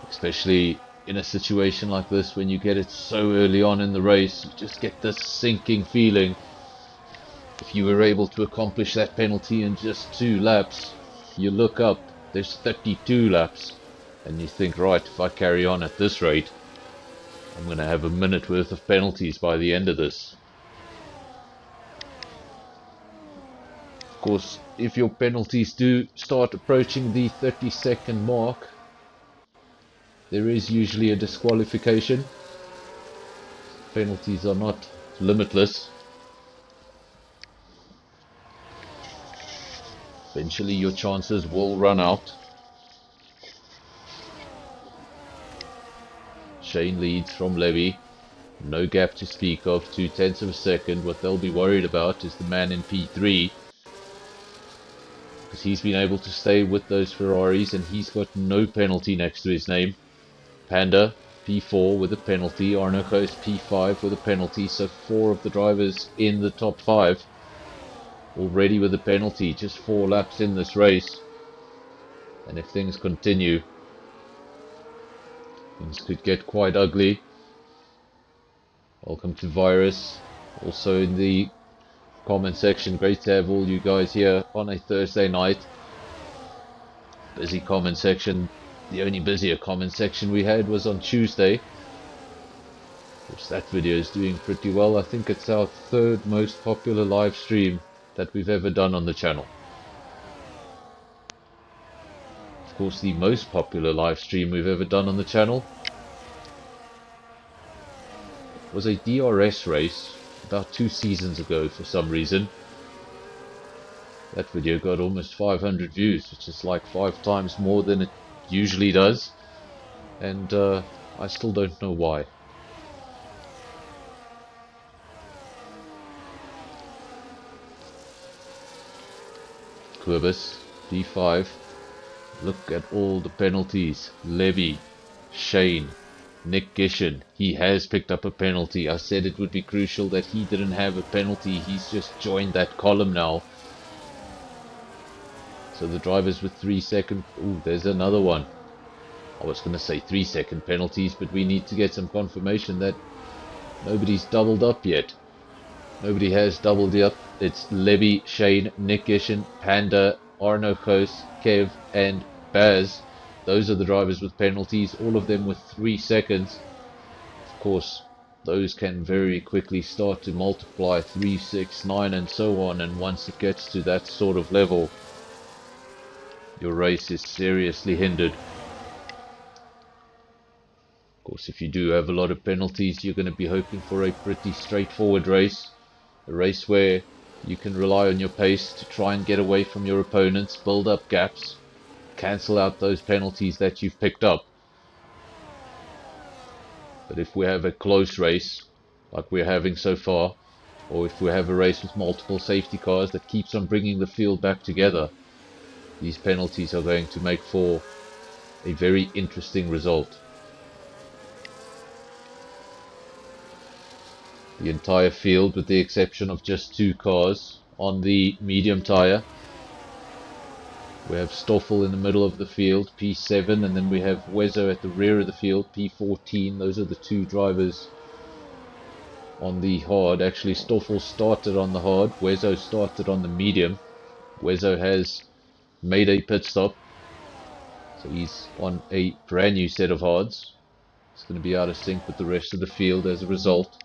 Especially in a situation like this, when you get it so early on in the race, you just get this sinking feeling. If you were able to accomplish that penalty in just 2 laps, you look up, there's 32 laps, and you think, right, if I carry on at this rate, I'm going to have a minute worth of penalties by the end of this. Of course, if your penalties do start approaching the 30-second mark, there is usually a disqualification. Penalties are not limitless. Eventually your chances will run out. Shane leads from Levy. No gap to speak of, 0.2 of a second. What they'll be worried about is the man in P3, because he's been able to stay with those Ferraris and he's got no penalty next to his name. Panda, P4 with a penalty. Arno Goos, P5 with a penalty. So 4 of the drivers in the top 5 already with a penalty. Just 4 laps in this race. And if things continue, things could get quite ugly. Welcome to Virus. Also in the comment section. Great to have all you guys here on a Thursday night. Busy comment section. The only busier comment section we had was on Tuesday, which that video is doing pretty well. I think it's our third most popular live stream that we've ever done on the channel. Of course, the most popular live stream we've ever done on the channel was a DRS race about 2 seasons ago for some reason. That video got almost 500 views, which is like 5 times more than it usually does, and I still don't know why. Quibus, D5. Look at all the penalties. Levy, Shane, Nick Gishin. He has picked up a penalty. I said it would be crucial that he didn't have a penalty. He's just joined that column now. So the drivers with 3 second... Ooh, there's another one. I was going to say 3 second penalties, but we need to get some confirmation that nobody's doubled up yet. Nobody has doubled up. It's Levy, Shane, Nick Gishin, Panda, Arno Kos, Kev, and Baz. Those are the drivers with penalties, all of them with 3 seconds. Of course, those can very quickly start to multiply 3, 6, 9 and so on, and once it gets to that sort of level, your race is seriously hindered. Of course, if you do have a lot of penalties, you're going to be hoping for a pretty straightforward race. A race where you can rely on your pace to try and get away from your opponents, build up gaps, cancel out those penalties that you've picked up. But if we have a close race, like we're having so far, or if we have a race with multiple safety cars that keeps on bringing the field back together, these penalties are going to make for a very interesting result. The entire field, with the exception of just 2 cars on the medium tyre. We have Stoffel in the middle of the field, P7, and then we have Wezo at the rear of the field, P14. Those are the 2 drivers on the hard. Actually, Stoffel started on the hard, Wezo started on the medium. Wezo has made a pit stop, so he's on a brand new set of hards. It's going to be out of sync with the rest of the field as a result.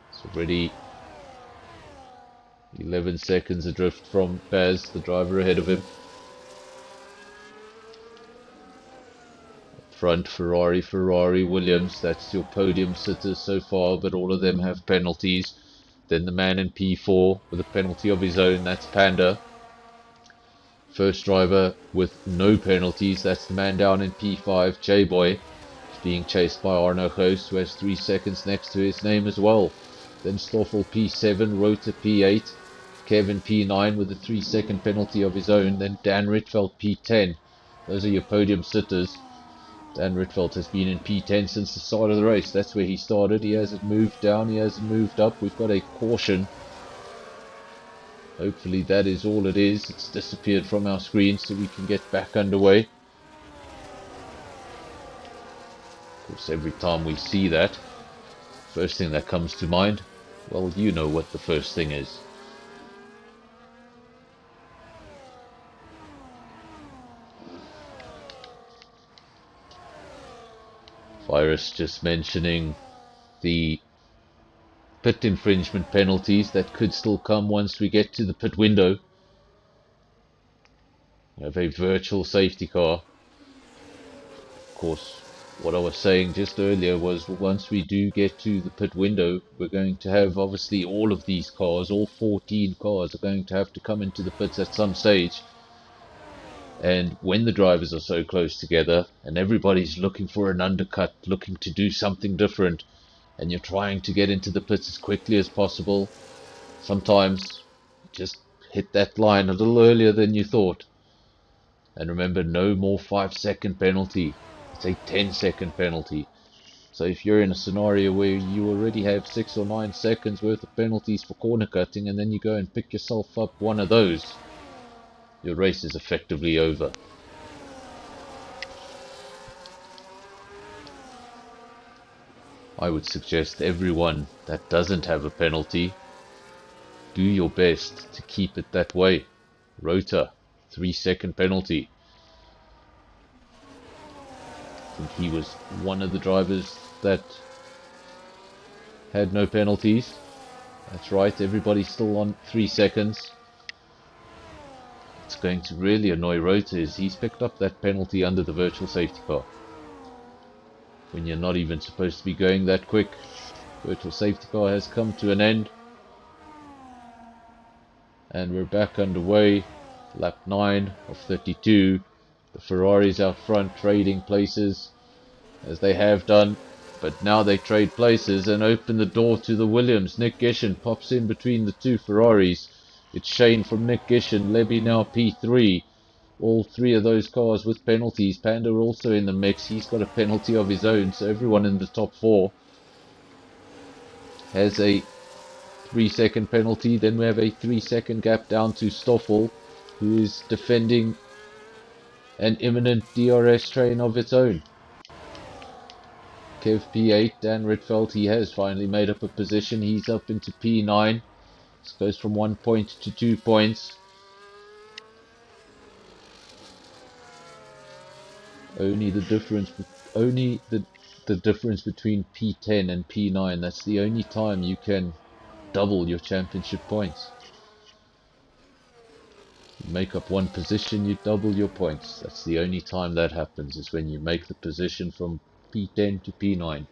It's already 11 seconds adrift from Baz, the driver ahead of him. Up front, Ferrari, Williams. That's your podium sitters so far, but all of them have penalties. Then the man in P4 with a penalty of his own, that's Panda. First driver with no penalties, that's the man down in P5, J-Boy. He's being chased by Arno Host, who has 3 seconds next to his name as well. Then Stoffel P7, Rota P8, Kevin P9 with a 3 second penalty of his own, then Dan Rietveld P10. Those are your podium sitters. Dan Rietveld has been in P10 since the start of the race. That's where he started. He hasn't moved down, he hasn't moved up. We've got a caution. Hopefully that is all it is. It's disappeared from our screen so we can get back underway. Of course, every time we see that, first thing that comes to mind, well, you know what the first thing is. Virus just mentioning the pit infringement penalties that could still come once we get to the pit window. We have a virtual safety car. Of course, what I was saying just earlier was once we do get to the pit window, we're going to have obviously all of these cars, all 14 cars are going to have to come into the pits at some stage. And when the drivers are so close together and everybody's looking for an undercut, looking to do something different, and you're trying to get into the pits as quickly as possible, sometimes just hit that line a little earlier than you thought. And remember, no more 5 second penalty. It's a 10 second penalty. So if you're in a scenario where you already have 6 or 9 seconds worth of penalties for corner cutting, and then you go and pick yourself up one of those, your race is effectively over. I would suggest everyone that doesn't have a penalty do your best to keep it that way. Rota, 3-second penalty. I think he was one of the drivers that had no penalties. That's right, everybody's still on 3 seconds. What's going to really annoy Rota is he's picked up that penalty under the virtual safety car. When you're not even supposed to be going that quick. Virtual safety car has come to an end. And we're back underway. Lap 9 of 32. The Ferraris out front trading places as they have done. But now they trade places and open the door to the Williams. Nick Gishin pops in between the two Ferraris. It's Shane from Nick Gishin. Levy now P3. All three of those cars with penalties. Panda also in the mix. He's got a penalty of his own. So everyone in the top 4 has a 3-second penalty. Then we have a 3-second gap down to Stoffel, who is defending an imminent DRS train of its own. Kev P8, Dan Ritfeld, he has finally made up a position. He's up into P9. This goes from 1 point to 2 points. Only the difference between P10 and P9. That's the only time you can double your championship points. You make up one position, you double your points. That's the only time that happens, is when you make the position from P10 to P9.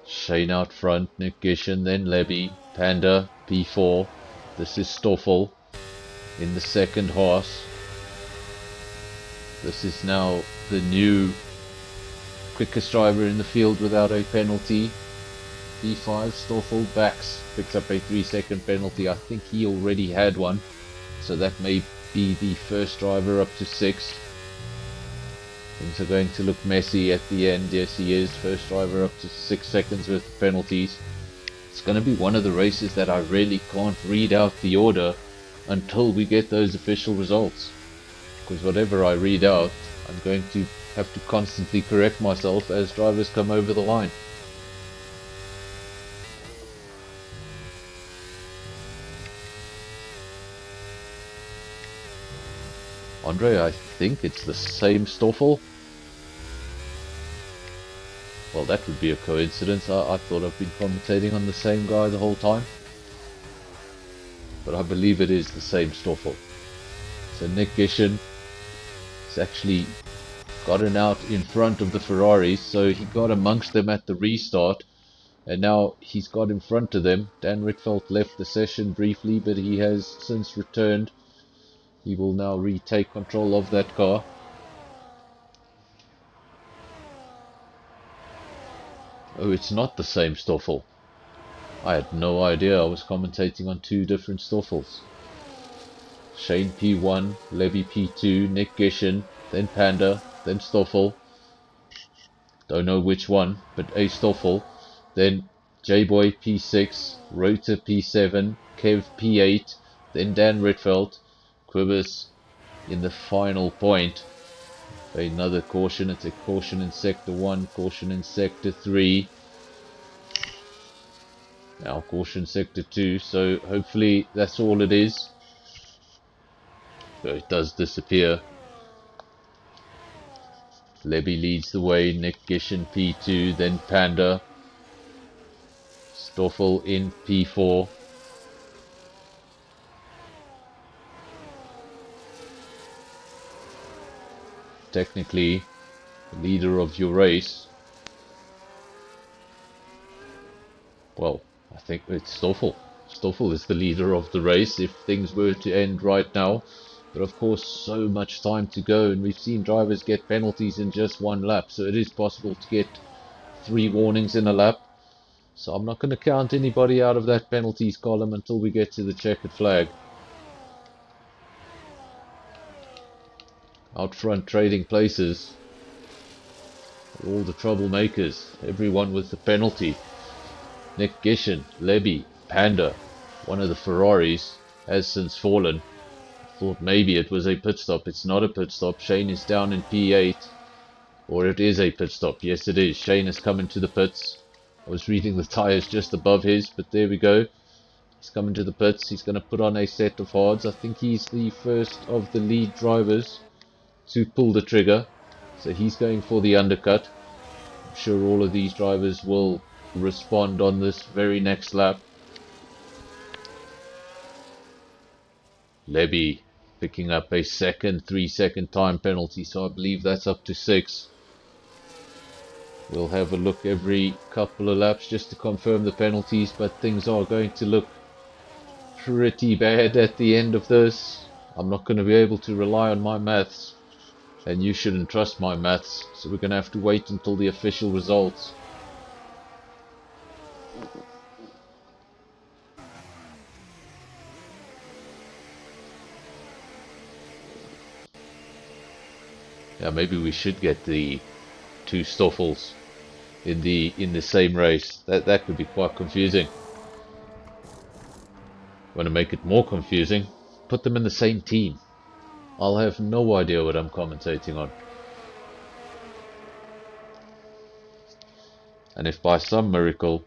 Shane out front, Nick Gishin, then Levy, Panda, P4. This is Stoffel in the second horse. This is now the new quickest driver in the field without a penalty. P5, Stoffel backs, picks up a 3-second penalty. I think he already had one, so that may be the first driver up to 6. Things are going to look messy at the end. Yes, he is. First driver up to 6 seconds with penalties. It's going to be one of the races that I really can't read out the order until we get those official results. Because whatever I read out, I'm going to have to constantly correct myself as drivers come over the line. Andre, I think it's the same Stoffel. Well, that would be a coincidence. I thought I've been commentating on the same guy the whole time. But I believe it is the same Stoffel. So Nick Gishin has actually gotten out in front of the Ferraris. So he got amongst them at the restart. And now he's got in front of them. Dan Ritfeld left the session briefly, but he has since returned. He will now retake control of that car. Oh, it's not the same Stoffel. I had no idea. I was commentating on 2 different Stoffels. Shane P1, Levy P2, Nick Gishin, then Panda, then Stoffel. Don't know which one, but a Stoffel. Then J-Boy P6, Rota P7, Kev P8, then Dan Ritfeld. Quibus in the final point. Another caution. It's a caution in sector 1, caution in sector 3. Now caution sector 2, so hopefully that's all it is. So it does disappear. Levy leads the way, Nick Gishin P2, then Panda. Stoffel in P4. Technically the leader of your race. Well, I think it's Stoffel. Stoffel is the leader of the race if things were to end right now. But of course, so much time to go, and we've seen drivers get penalties in just 1 lap, so it is possible to get 3 warnings in a lap. So I'm not going to count anybody out of that penalties column until we get to the checkered flag. Out front trading places, all the troublemakers, everyone with the penalty. Nick Gishin, Levy, Panda, one of the Ferraris has since fallen. I thought maybe it was a pit stop. It's not a pit stop. Shane is down in P8, or it is a pit stop. Yes, it is. Shane has come into the pits. I was reading the tyres just above his, but there we go. He's coming to the pits. He's going to put on a set of hards. I think he's the first of the lead drivers to pull the trigger. So he's going for the undercut. I'm sure all of these drivers will respond on this very next lap. Lebby picking up a second 3-second time penalty, so I believe that's up to 6. We'll have a look every couple of laps just to confirm the penalties, but things are going to look pretty bad at the end of this. I'm not going to be able to rely on my maths, and you shouldn't trust my maths, so we're going to have to wait until the official results. Yeah, maybe we should get the 2 Stoffels in the same race. That could be quite confusing. Want to make it more confusing? Put them in the same team. I'll have no idea what I'm commentating on. And if by some miracle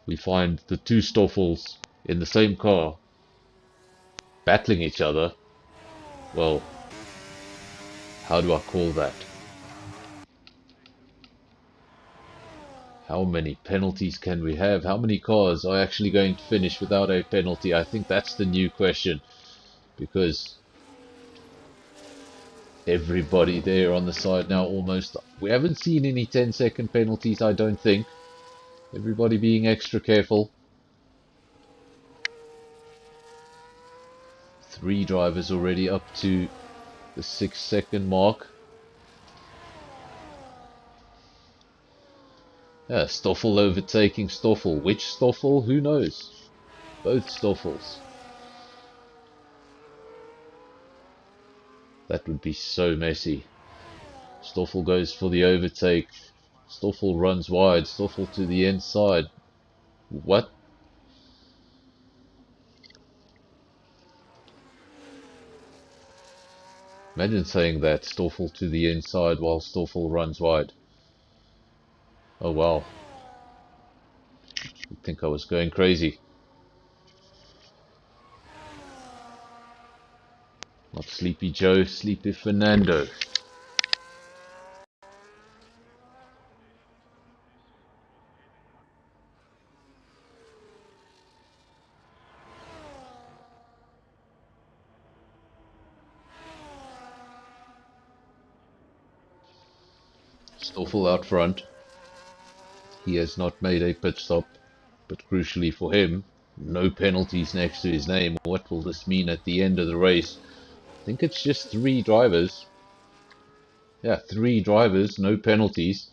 we find the 2 Stoffels in the same car battling each other, well, how do I call that? How many penalties can we have? How many cars are actually going to finish without a penalty? I think that's the new question, because everybody there on the side now almost... We haven't seen any 10-second penalties, I don't think. Everybody being extra careful. 3 drivers already up to the 6-second mark. Yeah, Stoffel overtaking Stoffel. Which Stoffel? Who knows? Both Stoffels. That would be so messy. Stoffel goes for the overtake. Stoffel runs wide. Stoffel to the inside. What? Imagine saying that. Stoffel to the inside while Stoffel runs wide. Oh wow. You'd think I was going crazy. Not Sleepy Joe, Sleepy Fernando. Stoffel out front. He has not made a pit stop, but crucially for him, no penalties next to his name. What will this mean at the end of the race? I think it's just 3 drivers. Yeah, 3 drivers, no penalties.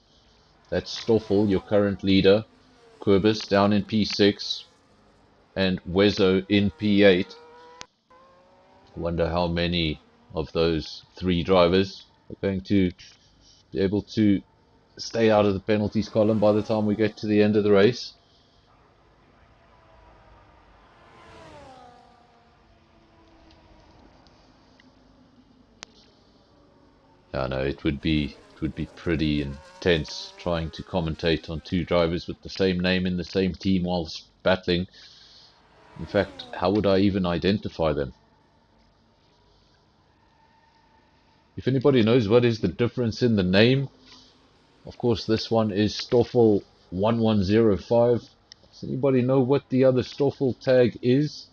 That's Stoffel, your current leader, Quibus down in P6, and Wezo in P8. I wonder how many of those 3 drivers are going to be able to stay out of the penalties column by the time we get to the end of the race. I know it would be pretty intense trying to commentate on 2 drivers with the same name in the same team whilst battling. In fact, how would I even identify them? If anybody knows what is the difference in the name, of course this one is Stoffel 1105. Does anybody know what the other Stoffel tag is?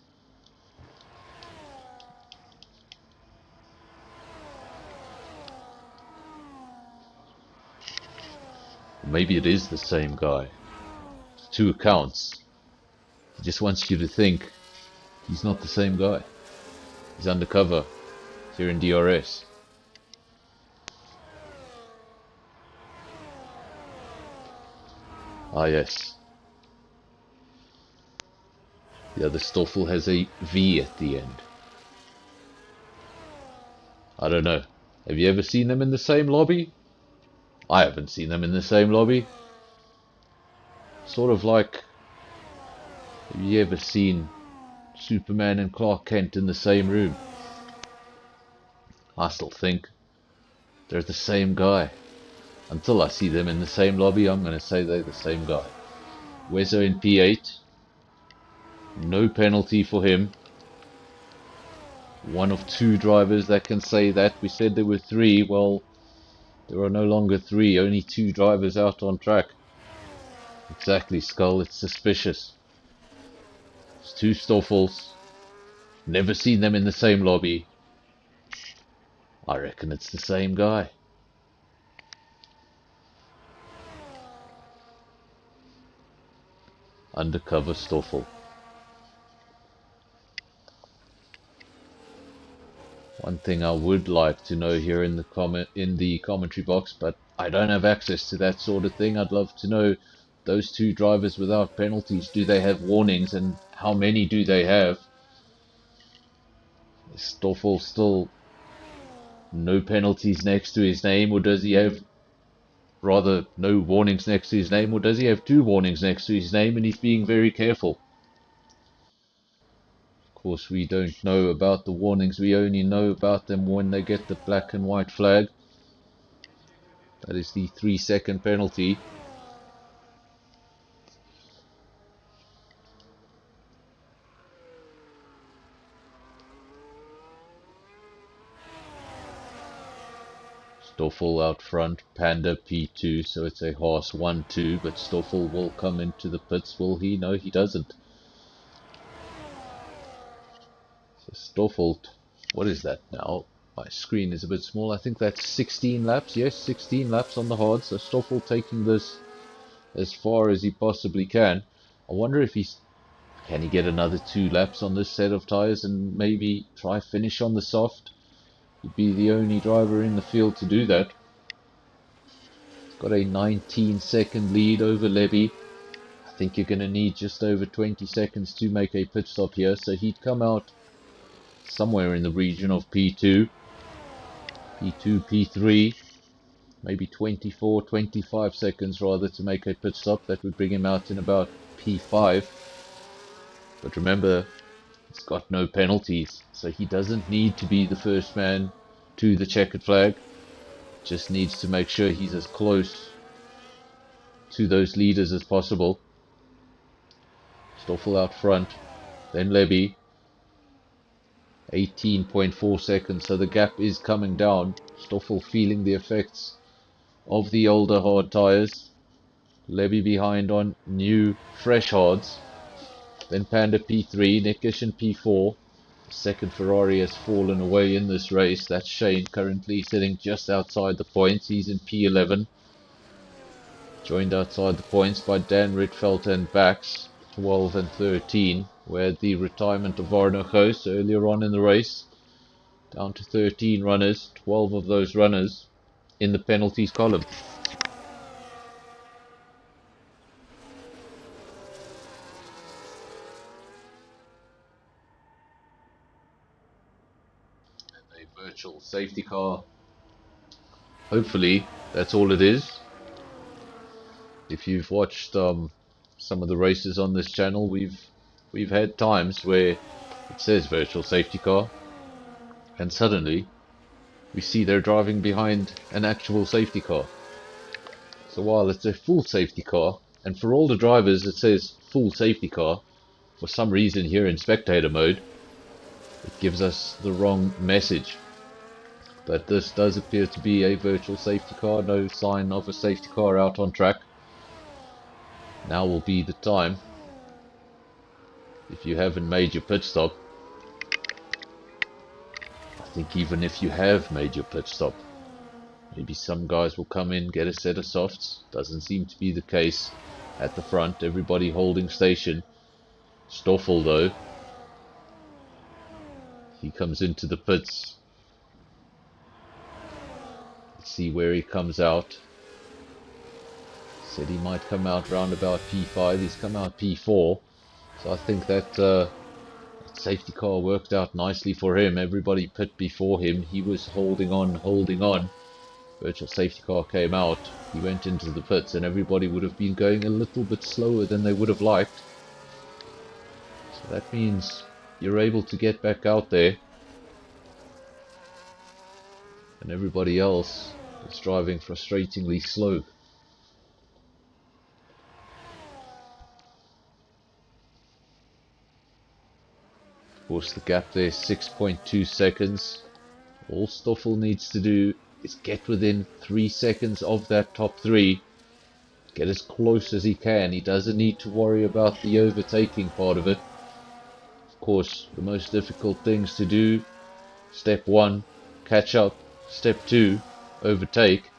Maybe it is the same guy. It's 2 accounts. He just wants you to think he's not the same guy. He's undercover. He's here in DRS. Ah yes. The other Stoffel has a V at the end. I don't know. Have you ever seen them in the same lobby? I haven't seen them in the same lobby. Sort of like, have you ever seen Superman and Clark Kent in the same room? I still think they're the same guy. Until I see them in the same lobby, I'm going to say they're the same guy. Wezo in P8. No penalty for him. One of two drivers that can say that. We said there were three. Well, there are no longer three. Only two drivers out on track. Exactly, Skull. It's suspicious. It's two Stoffels. Never seen them in the same lobby. I reckon it's the same guy. Undercover Stoffel. One thing I would like to know here in the commentary box, but I don't have access to that sort of thing. I'd love to know those two drivers without penalties. Do they have warnings, and how many do they have? Is Stoffel still no penalties next to his name, or does he have rather no warnings next to his name, or does he have two warnings next to his name and he's being very careful? Of course, we don't know about the warnings. We only know about them when they get the black and white flag. That is the 3-second penalty. Stoffel out front, Panda P2, so it's a Haas 1-2, but Stoffel will come into the pits, will he? No, he doesn't. So Stoffel, what is that now? My screen is a bit small. I think that's 16 laps. Yes, 16 laps on the hard. So Stoffel taking this as far as he possibly can. I wonder if can he get another 2 laps on this set of tyres and maybe try finish on the soft? He'd be the only driver in the field to do that. He's got a 19-second lead over Levy. I think you're going to need just over 20 seconds to make a pit stop here. So he'd come out somewhere in the region of P2, P3, maybe 24, 25 seconds rather to make a pit stop. That would bring him out in about P5. But remember, he's got no penalties, so he doesn't need to be the first man to the checkered flag. Just needs to make sure he's as close to those leaders as possible. Stoffel out front, then Levy. 18.4 seconds, so the gap is coming down. Stoffel feeling the effects of the older hard tyres. Levy behind on new fresh hards. Then Panda P3, Nickish in P4. The second Ferrari has fallen away in this race. That's Shane, currently sitting just outside the points. He's in P11. Joined outside the points by Dan Ritfeldt and Bax, 12 and 13, where the retirement of Varno goes earlier on in the race. Down to 13 runners, 12 of those runners in the penalties column. And a virtual safety car. Hopefully, that's all it is. If you've watched some of the races on this channel, we've had times where it says virtual safety car, and suddenly we see they're driving behind an actual safety car. So while it's a full safety car, and for all the drivers it says full safety car, for some reason here in spectator mode, it gives us the wrong message. But this does appear to be a virtual safety car, no sign of a safety car out on track. Now will be the time, if you haven't made your pit stop. I think even if you have made your pit stop, maybe some guys will come in, get a set of softs. Doesn't seem to be the case at the front. Everybody holding station. Stoffel though, he comes into the pits. Let's see where he comes out. Said he might come out round about P5. He's come out P4. So I think that safety car worked out nicely for him. Everybody pit before him. He was holding on, holding on. Virtual safety car came out. He went into the pits and everybody would have been going a little bit slower than they would have liked. So that means you're able to get back out there. And everybody else is driving frustratingly slow. course, the gap there is 6.2 seconds. All Stoffel needs to do is get within 3 seconds of that top 3. Get as close as he can. He doesn't need to worry about the overtaking part of it. Of course, the most difficult things to do: step 1, catch up; step 2, overtake.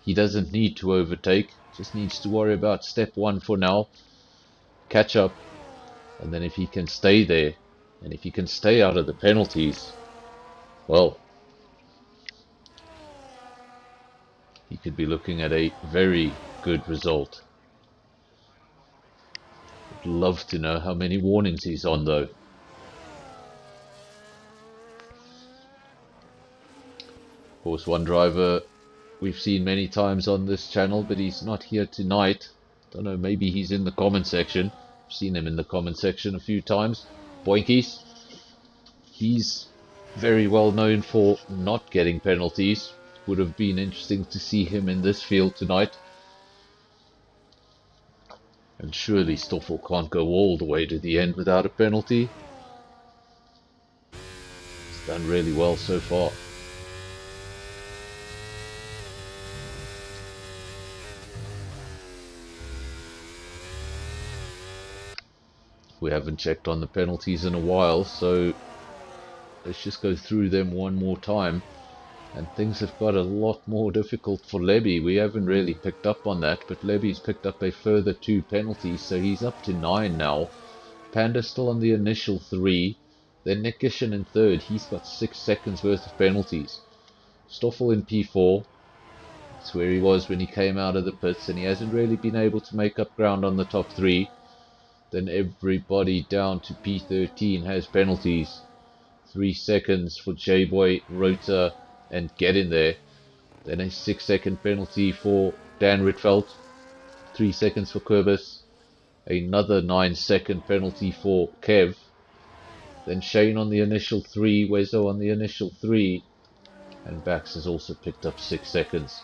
He doesn't need to overtake, just needs to worry about step 1 for now, catch up, and then if he can stay there, and if he can stay out of the penalties, well, he could be looking at a very good result. I'd love to know how many warnings he's on though. Of course, one driver we've seen many times on this channel, but he's not here tonight. Don't know, maybe he's in the comment section. I've seen him in the comment section a few times. Boinkies. He's very well known for not getting penalties. Would have been interesting to see him in this field tonight. And surely Stoffel can't go all the way to the end without a penalty. He's done really well so far. We haven't checked on the penalties in a while, so let's just go through them one more time. And things have got a lot more difficult for Lebby. We haven't really picked up on that, but Lebby's picked up a further 2 penalties, so he's up to 9 now. Panda's still on the initial 3. Then Nick Gishin in 3rd. He's got 6 seconds worth of penalties. Stoffel in P4. That's where he was when he came out of the pits, and he hasn't really been able to make up ground on the top 3. Then everybody down to P13 has penalties. 3 seconds for J-Boy, Rota, and Get In There. Then a 6-second penalty for Dan Rietveld. 3 seconds for Kurbis. Another 9-second penalty for Kev. Then Shane on the initial 3, Wezo on the initial 3, and Bax has also picked up 6 seconds.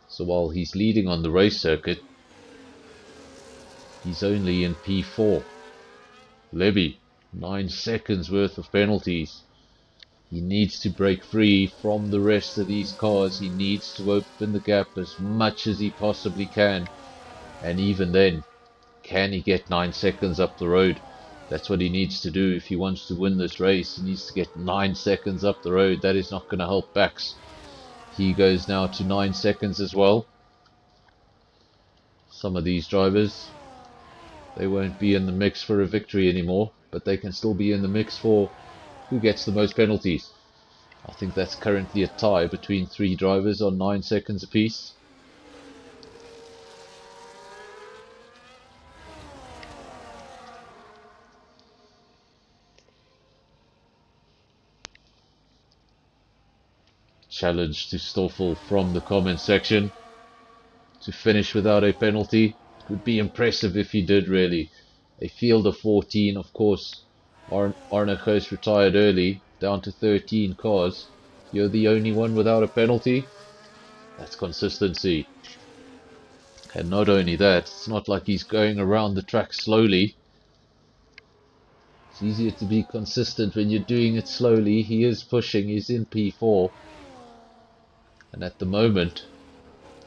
So while he's leading on the race circuit, he's only in P4. Lebby, 9 seconds worth of penalties. He needs to break free from the rest of these cars. He needs to open the gap as much as he possibly can. And even then, can he get 9 seconds up the road? That's what he needs to do if he wants to win this race. He needs to get 9 seconds up the road. That is not going to help Bax. He goes now to 9 seconds as well. Some of these drivers, they won't be in the mix for a victory anymore, but they can still be in the mix for who gets the most penalties. I think that's currently a tie between 3 drivers on 9 seconds apiece. Challenge to Stoffel from the comment section to finish without a penalty. It would be impressive if he did, really. A field of 14, of course. Arne Koos retired early, down to 13 cars. You're the only one without a penalty. That's consistency. And not only that, it's not like he's going around the track slowly. It's easier to be consistent when you're doing it slowly. He is pushing, he's in P4. And at the moment,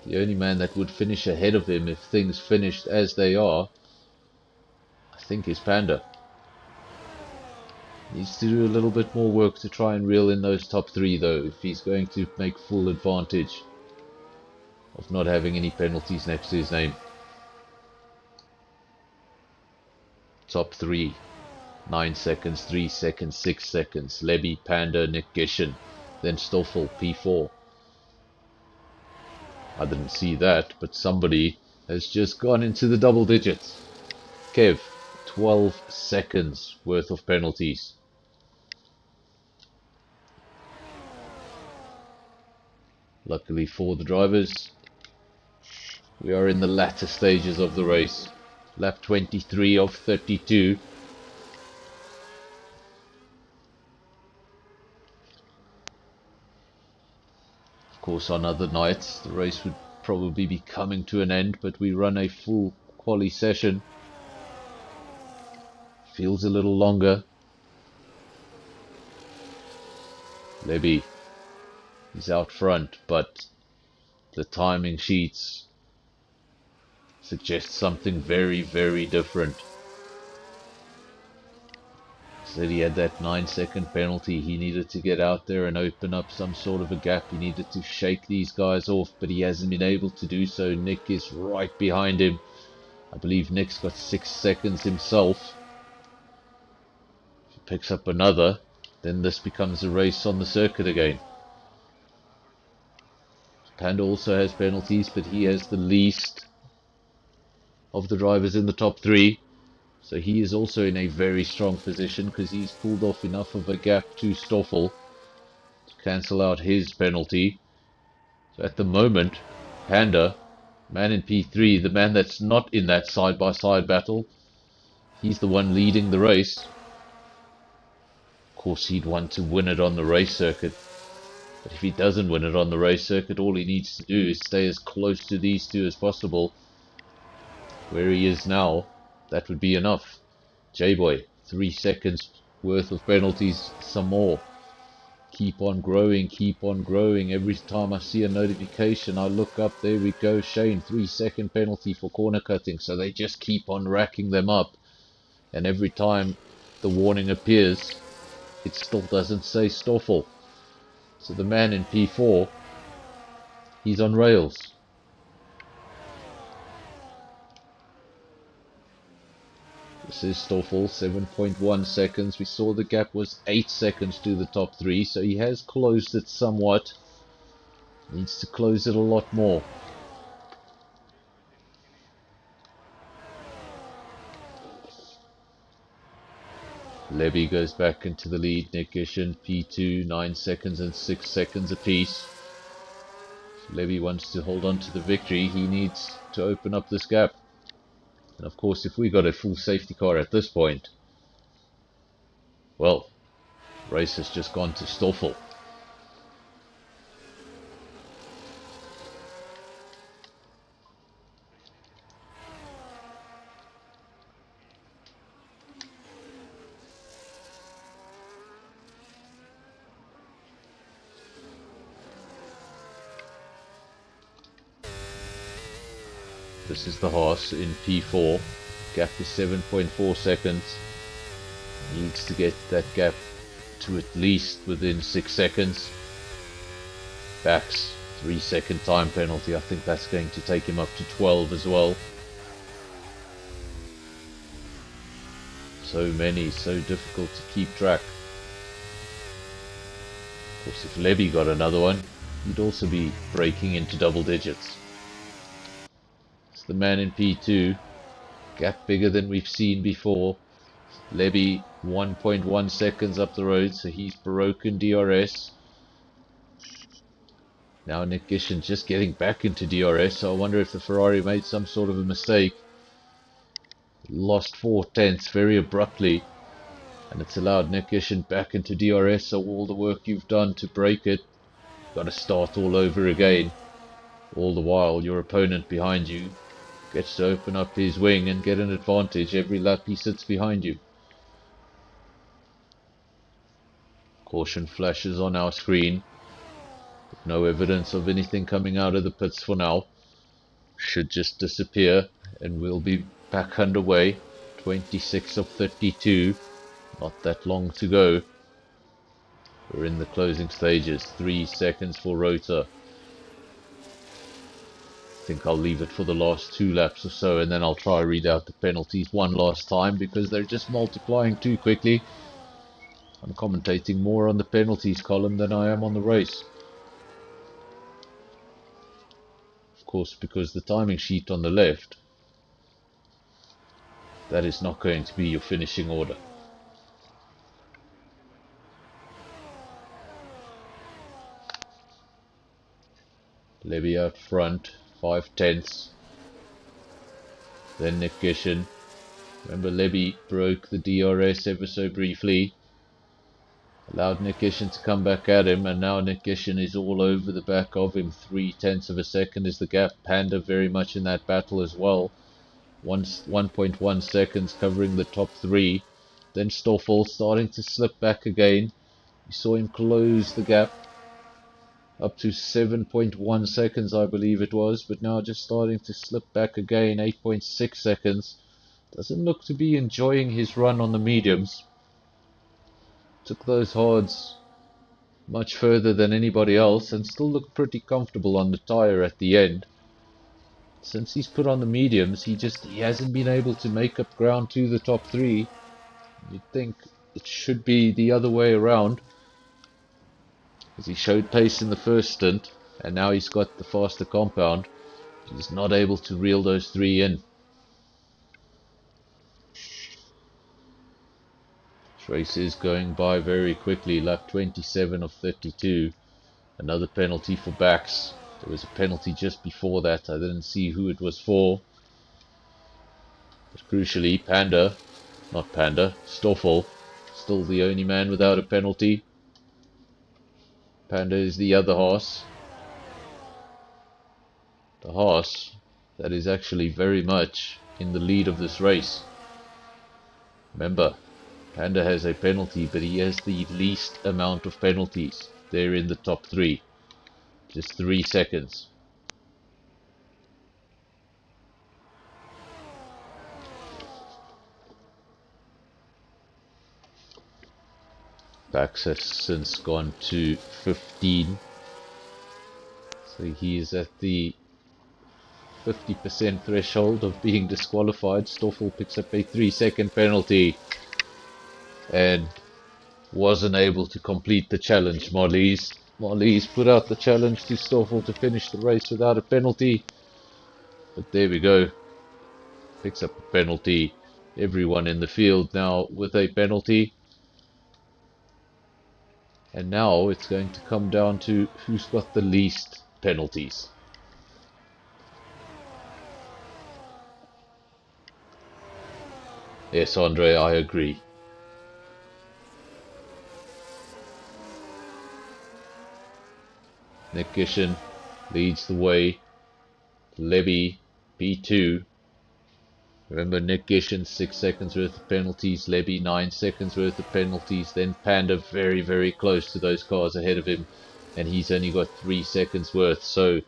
the only man that would finish ahead of him if things finished as they are, I think, is Panda. Needs to do a little bit more work to try and reel in those top 3 though, if he's going to make full advantage of not having any penalties next to his name. Top 3. 9 seconds, 3 seconds, 6 seconds. Lebby, Panda, Nick Gishin. Then Stoffel, P4. I didn't see that, but somebody has just gone into the double digits. Kev, 12 seconds worth of penalties. Luckily for the drivers, we are in the latter stages of the race. Lap 23 of 32. Of course, on other nights the race would probably be coming to an end, but we run a full quali session. Feels a little longer. Levy, he's out front, but the timing sheets suggest something very, very different. Said he had that 9-second penalty. He needed to get out there and open up some sort of a gap. He needed to shake these guys off, but he hasn't been able to do so. Nick is right behind him. I believe Nick's got 6 seconds himself. If he picks up another, then this becomes a race on the circuit again. Panda also has penalties, but he has the least of the drivers in the top 3. So he is also in a very strong position because he's pulled off enough of a gap to Stoffel to cancel out his penalty. So at the moment, Panda, man in P3, the man that's not in that side-by-side battle, he's the one leading the race. Of course, he'd want to win it on the race circuit. But if he doesn't win it on the race circuit, all he needs to do is stay as close to these two as possible. Where he is now, that would be enough. J-Boy, 3 seconds worth of penalties, some more. Keep on growing, keep on growing. Every time I see a notification, I look up, there we go, Shane, 3-second penalty for corner cutting. So they just keep on racking them up. And every time the warning appears, it still doesn't say Stoffel. So the man in P4, he's on rails. This is Stoffel, 7.1 seconds. We saw the gap was 8 seconds to the top 3, so he has closed it somewhat. Needs to close it a lot more. Levy goes back into the lead. Nick Gishin, P2, 9 seconds and 6 seconds apiece. If Levy wants to hold on to the victory, he needs to open up this gap. And of course, if we got a full safety car at this point, well, race has just gone to Stoffel. This is the Haas in P4. Gap is 7.4 seconds. Needs to get that gap to at least within 6 seconds. Bax, 3-second time penalty. I think that's going to take him up to 12 as well. So many, so difficult to keep track. Of course, if Levy got another one, he'd also be breaking into double digits. The man in P2, gap bigger than we've seen before. Levy 1.1 seconds up the road, so he's broken DRS. Now Nick Gishin just getting back into DRS, so I wonder if the Ferrari made some sort of a mistake. Lost 4 tenths very abruptly, and it's allowed Nick Gishin back into DRS, so all the work you've done to break it, got to start all over again. All the while, your opponent behind you gets to open up his wing and get an advantage every lap he sits behind you. Caution flashes on our screen. But no evidence of anything coming out of the pits for now. Should just disappear and we'll be back underway. 26 of 32. Not that long to go. We're in the closing stages. 3 seconds for rotor. I think I'll leave it for the last 2 laps or so, and then I'll try read out the penalties one last time because they're just multiplying too quickly. I'm commentating more on the penalties column than I am on the race. Of course, because the timing sheet on the left, that is not going to be your finishing order. Levy out front, 5 tenths. Then Nick Gishin. Remember, Levy broke the DRS ever so briefly. allowed Nick Gishin to come back at him, and now Nick Gishin is all over the back of him. 0.3 of a second is the gap. Panda very much in that battle as well. 1.1 seconds covering the top three. Then Stoffel starting to slip back again. You saw him close the gap up to 7.1 seconds, I believe it was, but now just starting to slip back again. 8.6 seconds. Doesn't look to be enjoying his run on the mediums. Took those hards much further than anybody else and still looked pretty comfortable on the tyre at the end. Since he's put on the mediums, he hasn't been able to make up ground to the top three. You'd think it should be the other way around, as he showed pace in the first stint, and now he's got the faster compound. He's not able to reel those three in. This race is going by very quickly. Lap 27 of 32. Another penalty for Bax. There was a penalty just before that. I didn't see who it was for. But crucially, Stoffel, still the only man without a penalty. Panda is the other horse. The horse that is actually very much in the lead of this race. Remember, Panda has a penalty, but he has the least amount of penalties. They're in the top three. Just 3 seconds. Bax has since gone to 15. So he is at the 50% threshold of being disqualified. Stoffel picks up a 3-second penalty and wasn't able to complete the challenge. Marlies put out the challenge to Stoffel to finish the race without a penalty. But there we go. Picks up a penalty. Everyone in the field now with a penalty. And now it's going to come down to who's got the least penalties. Yes, Andre, I agree. Nick Gishin leads the way. Levy, P2. Remember, Nick Gishin 6 seconds worth of penalties. Levy 9 seconds worth of penalties. Then Panda very, very close to those cars ahead of him. And he's only got 3 seconds worth. So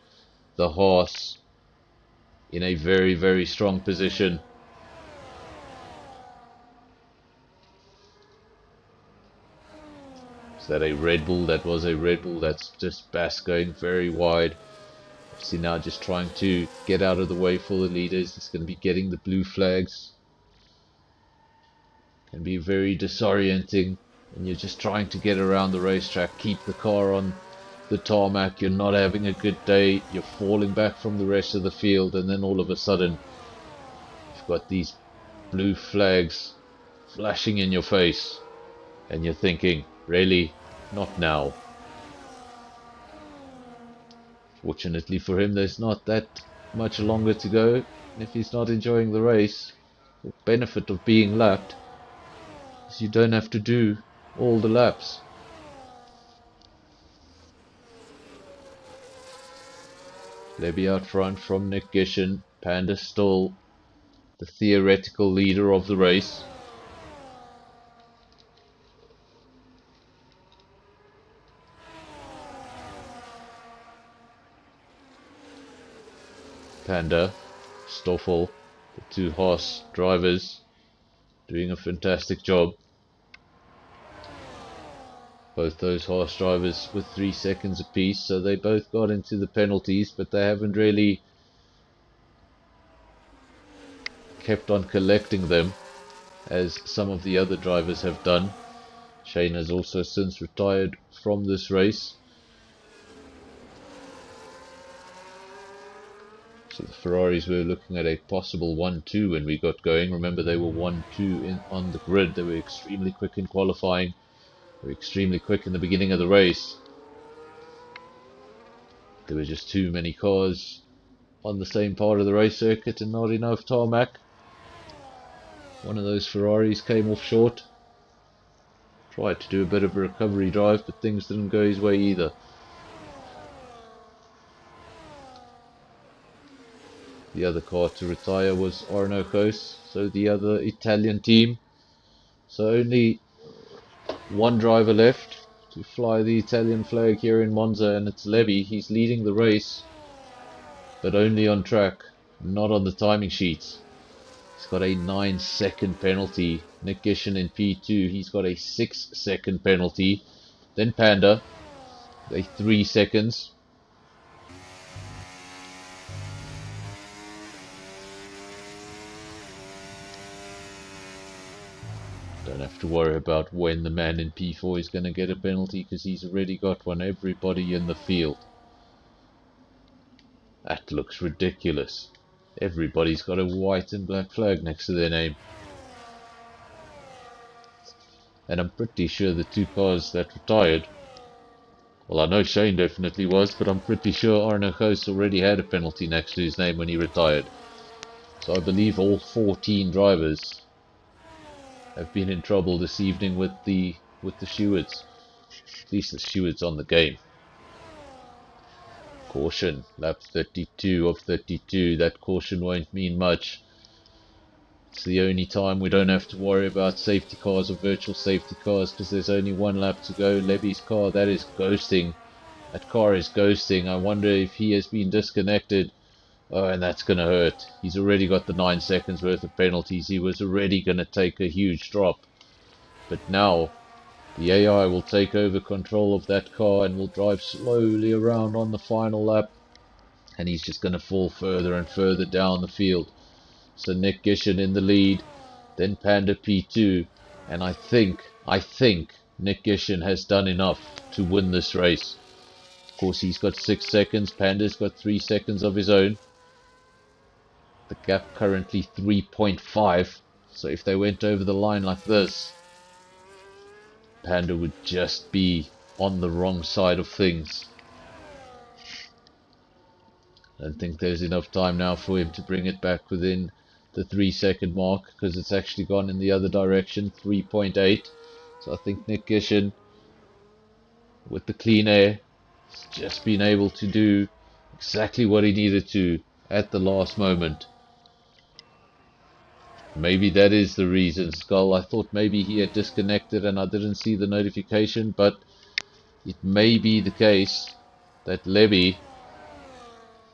the horse in a very, very strong position. Is that a Red Bull? That was a Red Bull. That's just Bass going very wide. See now just trying to get out of the way for the leaders. It's going to be getting the blue flags. Can be very disorienting when you're just trying to get around the racetrack. Keep the car on the tarmac. You're not having a good day. You're falling back from the rest of the field, and then all of a sudden you've got these blue flags flashing in your face, and you're thinking, really? Not now. Fortunately for him, there's not that much longer to go. And if he's not enjoying the race, the benefit of being lapped is you don't have to do all the laps. Levy out front from Nick Gishin. Panda still the theoretical leader of the race. Panda, Stoffel, the two horse drivers doing a fantastic job. Both those horse drivers with 3 seconds apiece, so they both got into the penalties, but they haven't really kept on collecting them as some of the other drivers have done. Shane has also since retired from this race. So the Ferraris were looking at a possible 1-2 when we got going. Remember, they were 1-2 on the grid. They were extremely quick in qualifying. They were extremely quick in the beginning of the race. There were just too many cars on the same part of the race circuit and not enough tarmac. One of those Ferraris came off short. Tried to do a bit of a recovery drive, but things didn't go his way either. The other car to retire was Arno Kos, so the other Italian team. So only one driver left to fly the Italian flag here in Monza, and it's Levy. He's leading the race, but only on track, not on the timing sheets. He's got a 9-second penalty. Nick Gishin in P2, he's got a 6-second penalty. Then Panda, a 3 seconds. Don't have to worry about when the man in P4 is going to get a penalty, because he's already got one. Everybody in the field. That looks ridiculous. Everybody's got a white and black flag next to their name. And I'm pretty sure the two cars that retired, well, I know Shane definitely was, but I'm pretty sure Arno Kos already had a penalty next to his name when he retired. So I believe all 14 drivers have been in trouble this evening with the stewards. At least the stewards on the game. Caution, lap 32 of 32. That caution won't mean much. It's the only time we don't have to worry about safety cars or virtual safety cars, because there's only one lap to go. Levy's car, that is ghosting. That car is ghosting. I wonder if he has been disconnected. Oh, and that's going to hurt. He's already got the 9 seconds worth of penalties. He was already going to take a huge drop. But now, the AI will take over control of that car and will drive slowly around on the final lap. And he's just going to fall further and further down the field. So Nick Gishin in the lead, then Panda P2, and I think Nick Gishin has done enough to win this race. Of course, he's got 6 seconds, Panda's got 3 seconds of his own. The gap currently 3.5, so if they went over the line like this, Panda would just be on the wrong side of things. I don't think there's enough time now for him to bring it back within the 3-second mark, because it's actually gone in the other direction, 3.8. So I think Nick Gishin, with the clean air, has just been able to do exactly what he needed to at the last moment. Maybe that is the reason, Skull. I thought maybe he had disconnected and I didn't see the notification, but it may be the case that Levy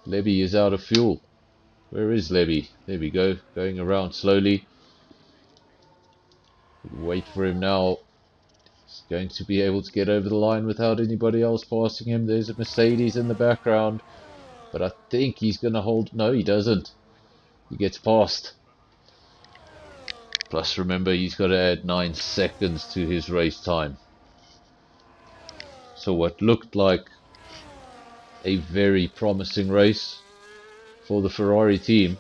is out of fuel. Where is Levy? There we go, going around slowly. Wait for him now. He's going to be able to get over the line without anybody else passing him. There's a Mercedes in the background, but I think he's going to hold. No, he doesn't. He gets past. Plus, remember, he's got to add 9 seconds to his race time. So what looked like a very promising race for the Ferrari team,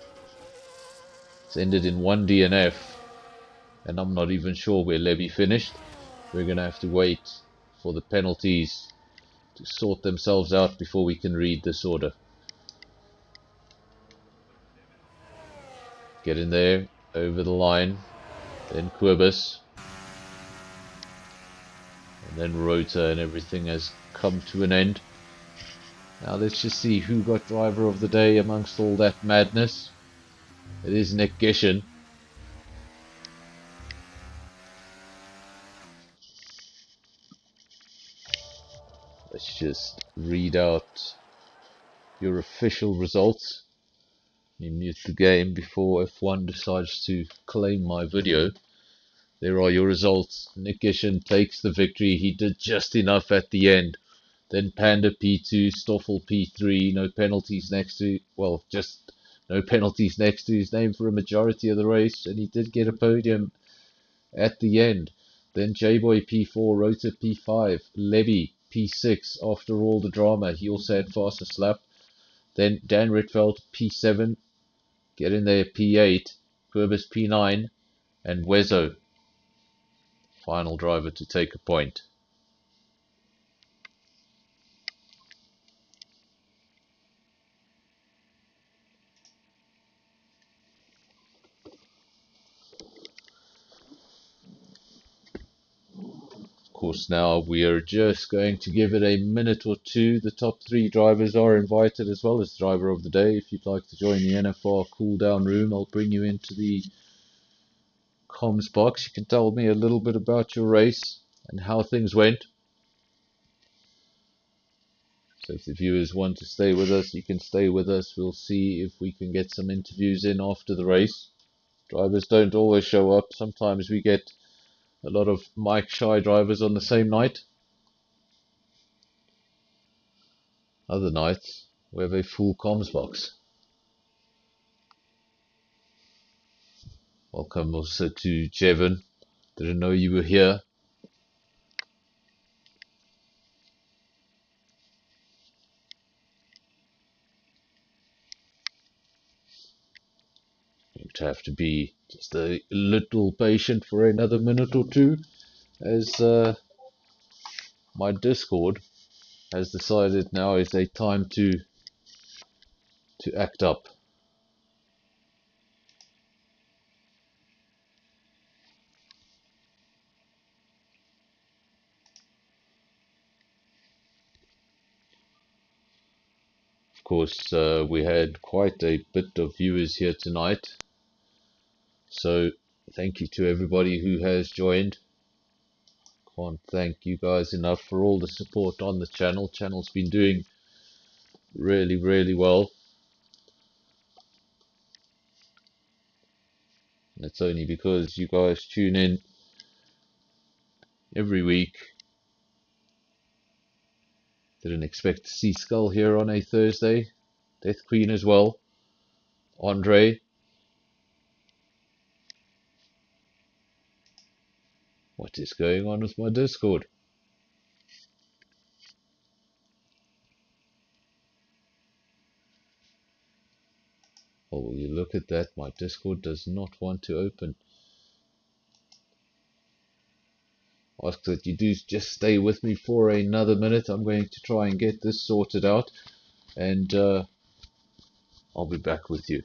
it's ended in 1 DNF, and I'm not even sure where Levy finished. We're going to have to wait for the penalties to sort themselves out before we can read this order. Get in there, over the line, then Quibus, and then Rota, and everything has come to an end. Now let's just see who got driver of the day amongst all that madness. It is Nick Gishin. Let's just read out your official results. You mute the game before F1 decides to claim my video. There are your results. Nick Gishin takes the victory. He did just enough at the end. Then Panda P2, Stoffel P3, no penalties next to, well, just no penalties next to his name for a majority of the race, and he did get a podium at the end. Then J-Boy P4, Rota P5, Levy P6 after all the drama. He also had fastest lap. Then Dan Ritfeld P7, get in there P8, Quibus P9, and Wezo, final driver to take a point. course, now we are just going to give it a minute or two. The top 3 drivers are invited as well as driver of the day. If you'd like to join the NFR cool down room, I'll bring you into the comms box. You can tell me a little bit about your race and how things went. So if the viewers want to stay with us, you can stay with us. We'll see if we can get some interviews in after the race. Drivers don't always show up. Sometimes we get a lot of mic shy drivers on the same night. Other nights we have a full comms box. Welcome also to Jevon. Didn't know you were here. You'd have to be just a little patient for another minute or two, as my Discord has decided now is a time to act up. Of course, we had quite a bit of viewers here tonight, so thank you to everybody who has joined. Can't thank you guys enough for all the support on the channel. Channel's been doing really well, and it's only because you guys tune in every week. Didn't expect to see Skull here on a Thursday. Death Queen as well. Andre. What is going on with my Discord? Oh, will you look at that? My Discord does not want to open. Ask that you do just stay with me for another minute. I'm going to try and get this sorted out, and I'll be back with you.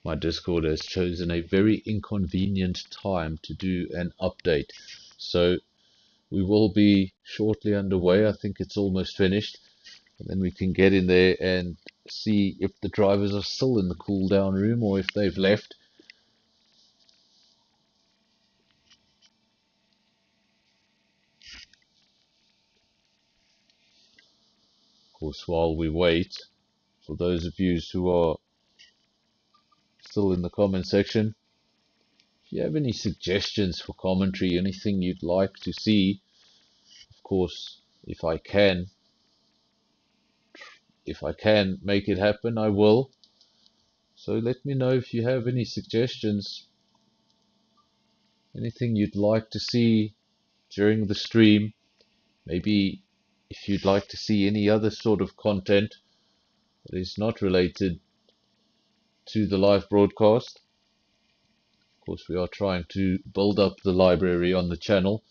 My Discord has chosen a very inconvenient time to do an update, so we will be shortly underway. I think it's almost finished, and then we can get in there and see if the drivers are still in the cool down room or if they've left. Of course, while we wait, for those of you who are still in the comment section, if you have any suggestions for commentary, anything you'd like to see, of course, if I can make it happen, I will. So let me know if you have any suggestions, anything you'd like to see during the stream. Maybe if you'd like to see any other sort of content that is not related to the live broadcast. Of course, we are trying to build up the library on the channel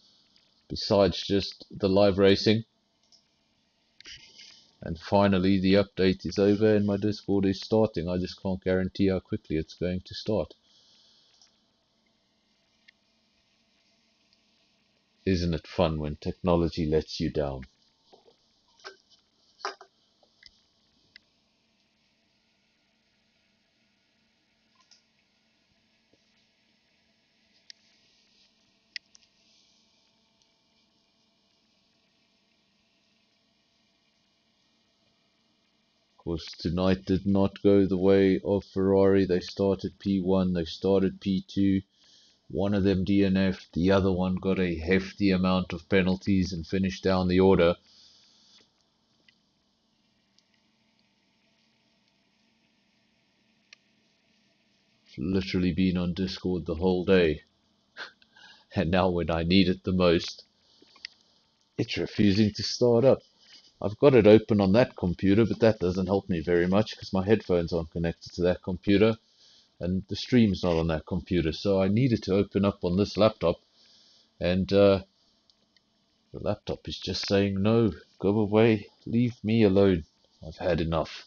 besides just the live racing. And finally, the update is over and my Discord is starting. I just can't guarantee how quickly it's going to start. Isn't it fun when technology lets you down? course, tonight did not go the way of Ferrari. They started P1, they started P2. One of them DNF'd, the other one got a hefty amount of penalties and finished down the order. Literally been on Discord the whole day. And now when I need it the most, it's refusing to start up. I've got it open on that computer, but that doesn't help me very much because my headphones aren't connected to that computer and the stream's not on that computer. So I need it to open up on this laptop, and the laptop is just saying, no, go away, leave me alone. I've had enough.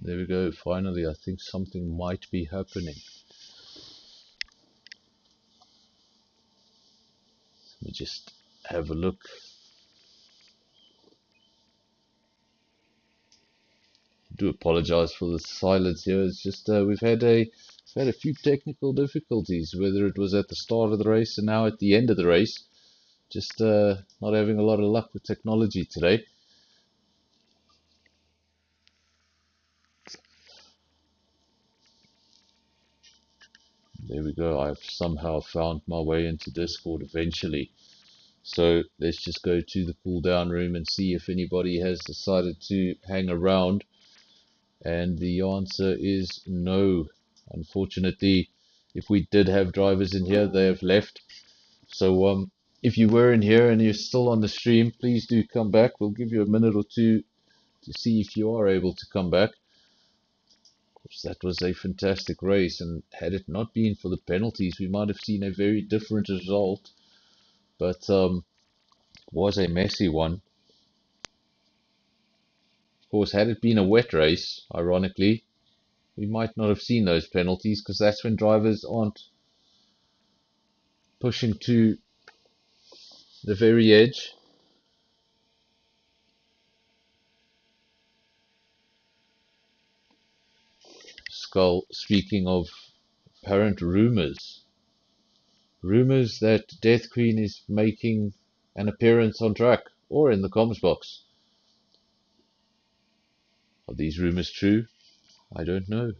There we go, finally. I think something might be happening. Let me just have a look. I do apologize for the silence here. It's just we've had a few technical difficulties, whether it was at the start of the race and now at the end of the race. Just not having a lot of luck with technology today. There we go. I've somehow found my way into Discord eventually. So let's just go to the cool down room and see if anybody has decided to hang around. And the answer is no. Unfortunately, if we did have drivers in here, they have left. So if you were in here and you're still on the stream, please do come back. We'll give you a minute or two to see if you are able to come back. That was a fantastic race, and had it not been for the penalties, we might have seen a very different result. But it was a messy one. Of course, had it been a wet race, ironically, we might not have seen those penalties, because that's when drivers aren't pushing to the very edge. Skull, speaking of apparent rumors that Death Queen is making an appearance on track or in the comms box. Are these rumors true? I don't know.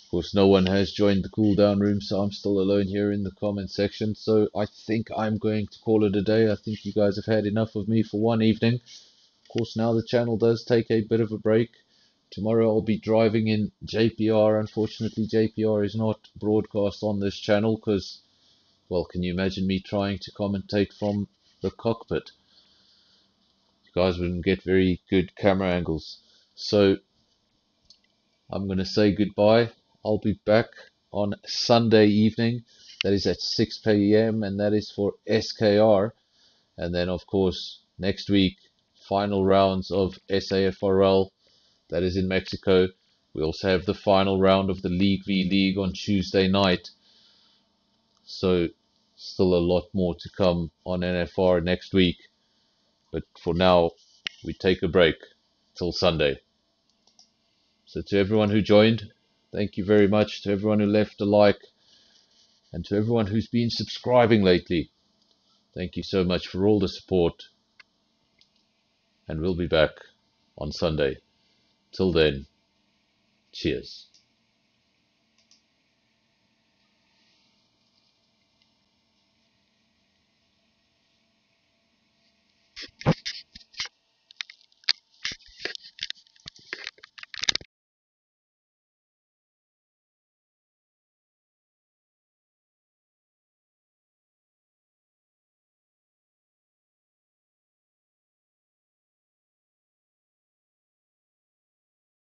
Of course, no one has joined the cool down room, so I'm still alone here in the comment section. So I think I'm going to call it a day. I think you guys have had enough of me for one evening. Of course, now the channel does take a bit of a break. Tomorrow I'll be driving in JPR. Unfortunately, JPR is not broadcast on this channel because, well, can you imagine me trying to commentate from the cockpit? You guys wouldn't get very good camera angles. So I'm going to say goodbye. I'll be back on Sunday evening. That is at 6 p.m. and that is for SKR. And then, of course, next week, final rounds of SAFRL. That is in Mexico. We also have the final round of the League v League on Tuesday night. So, still a lot more to come on NFR next week. But for now, we take a break till Sunday. So to everyone who joined, thank you very much. To everyone who left a like, and to everyone who's been subscribing lately, thank you so much for all the support. And we'll be back on Sunday. Till then, cheers.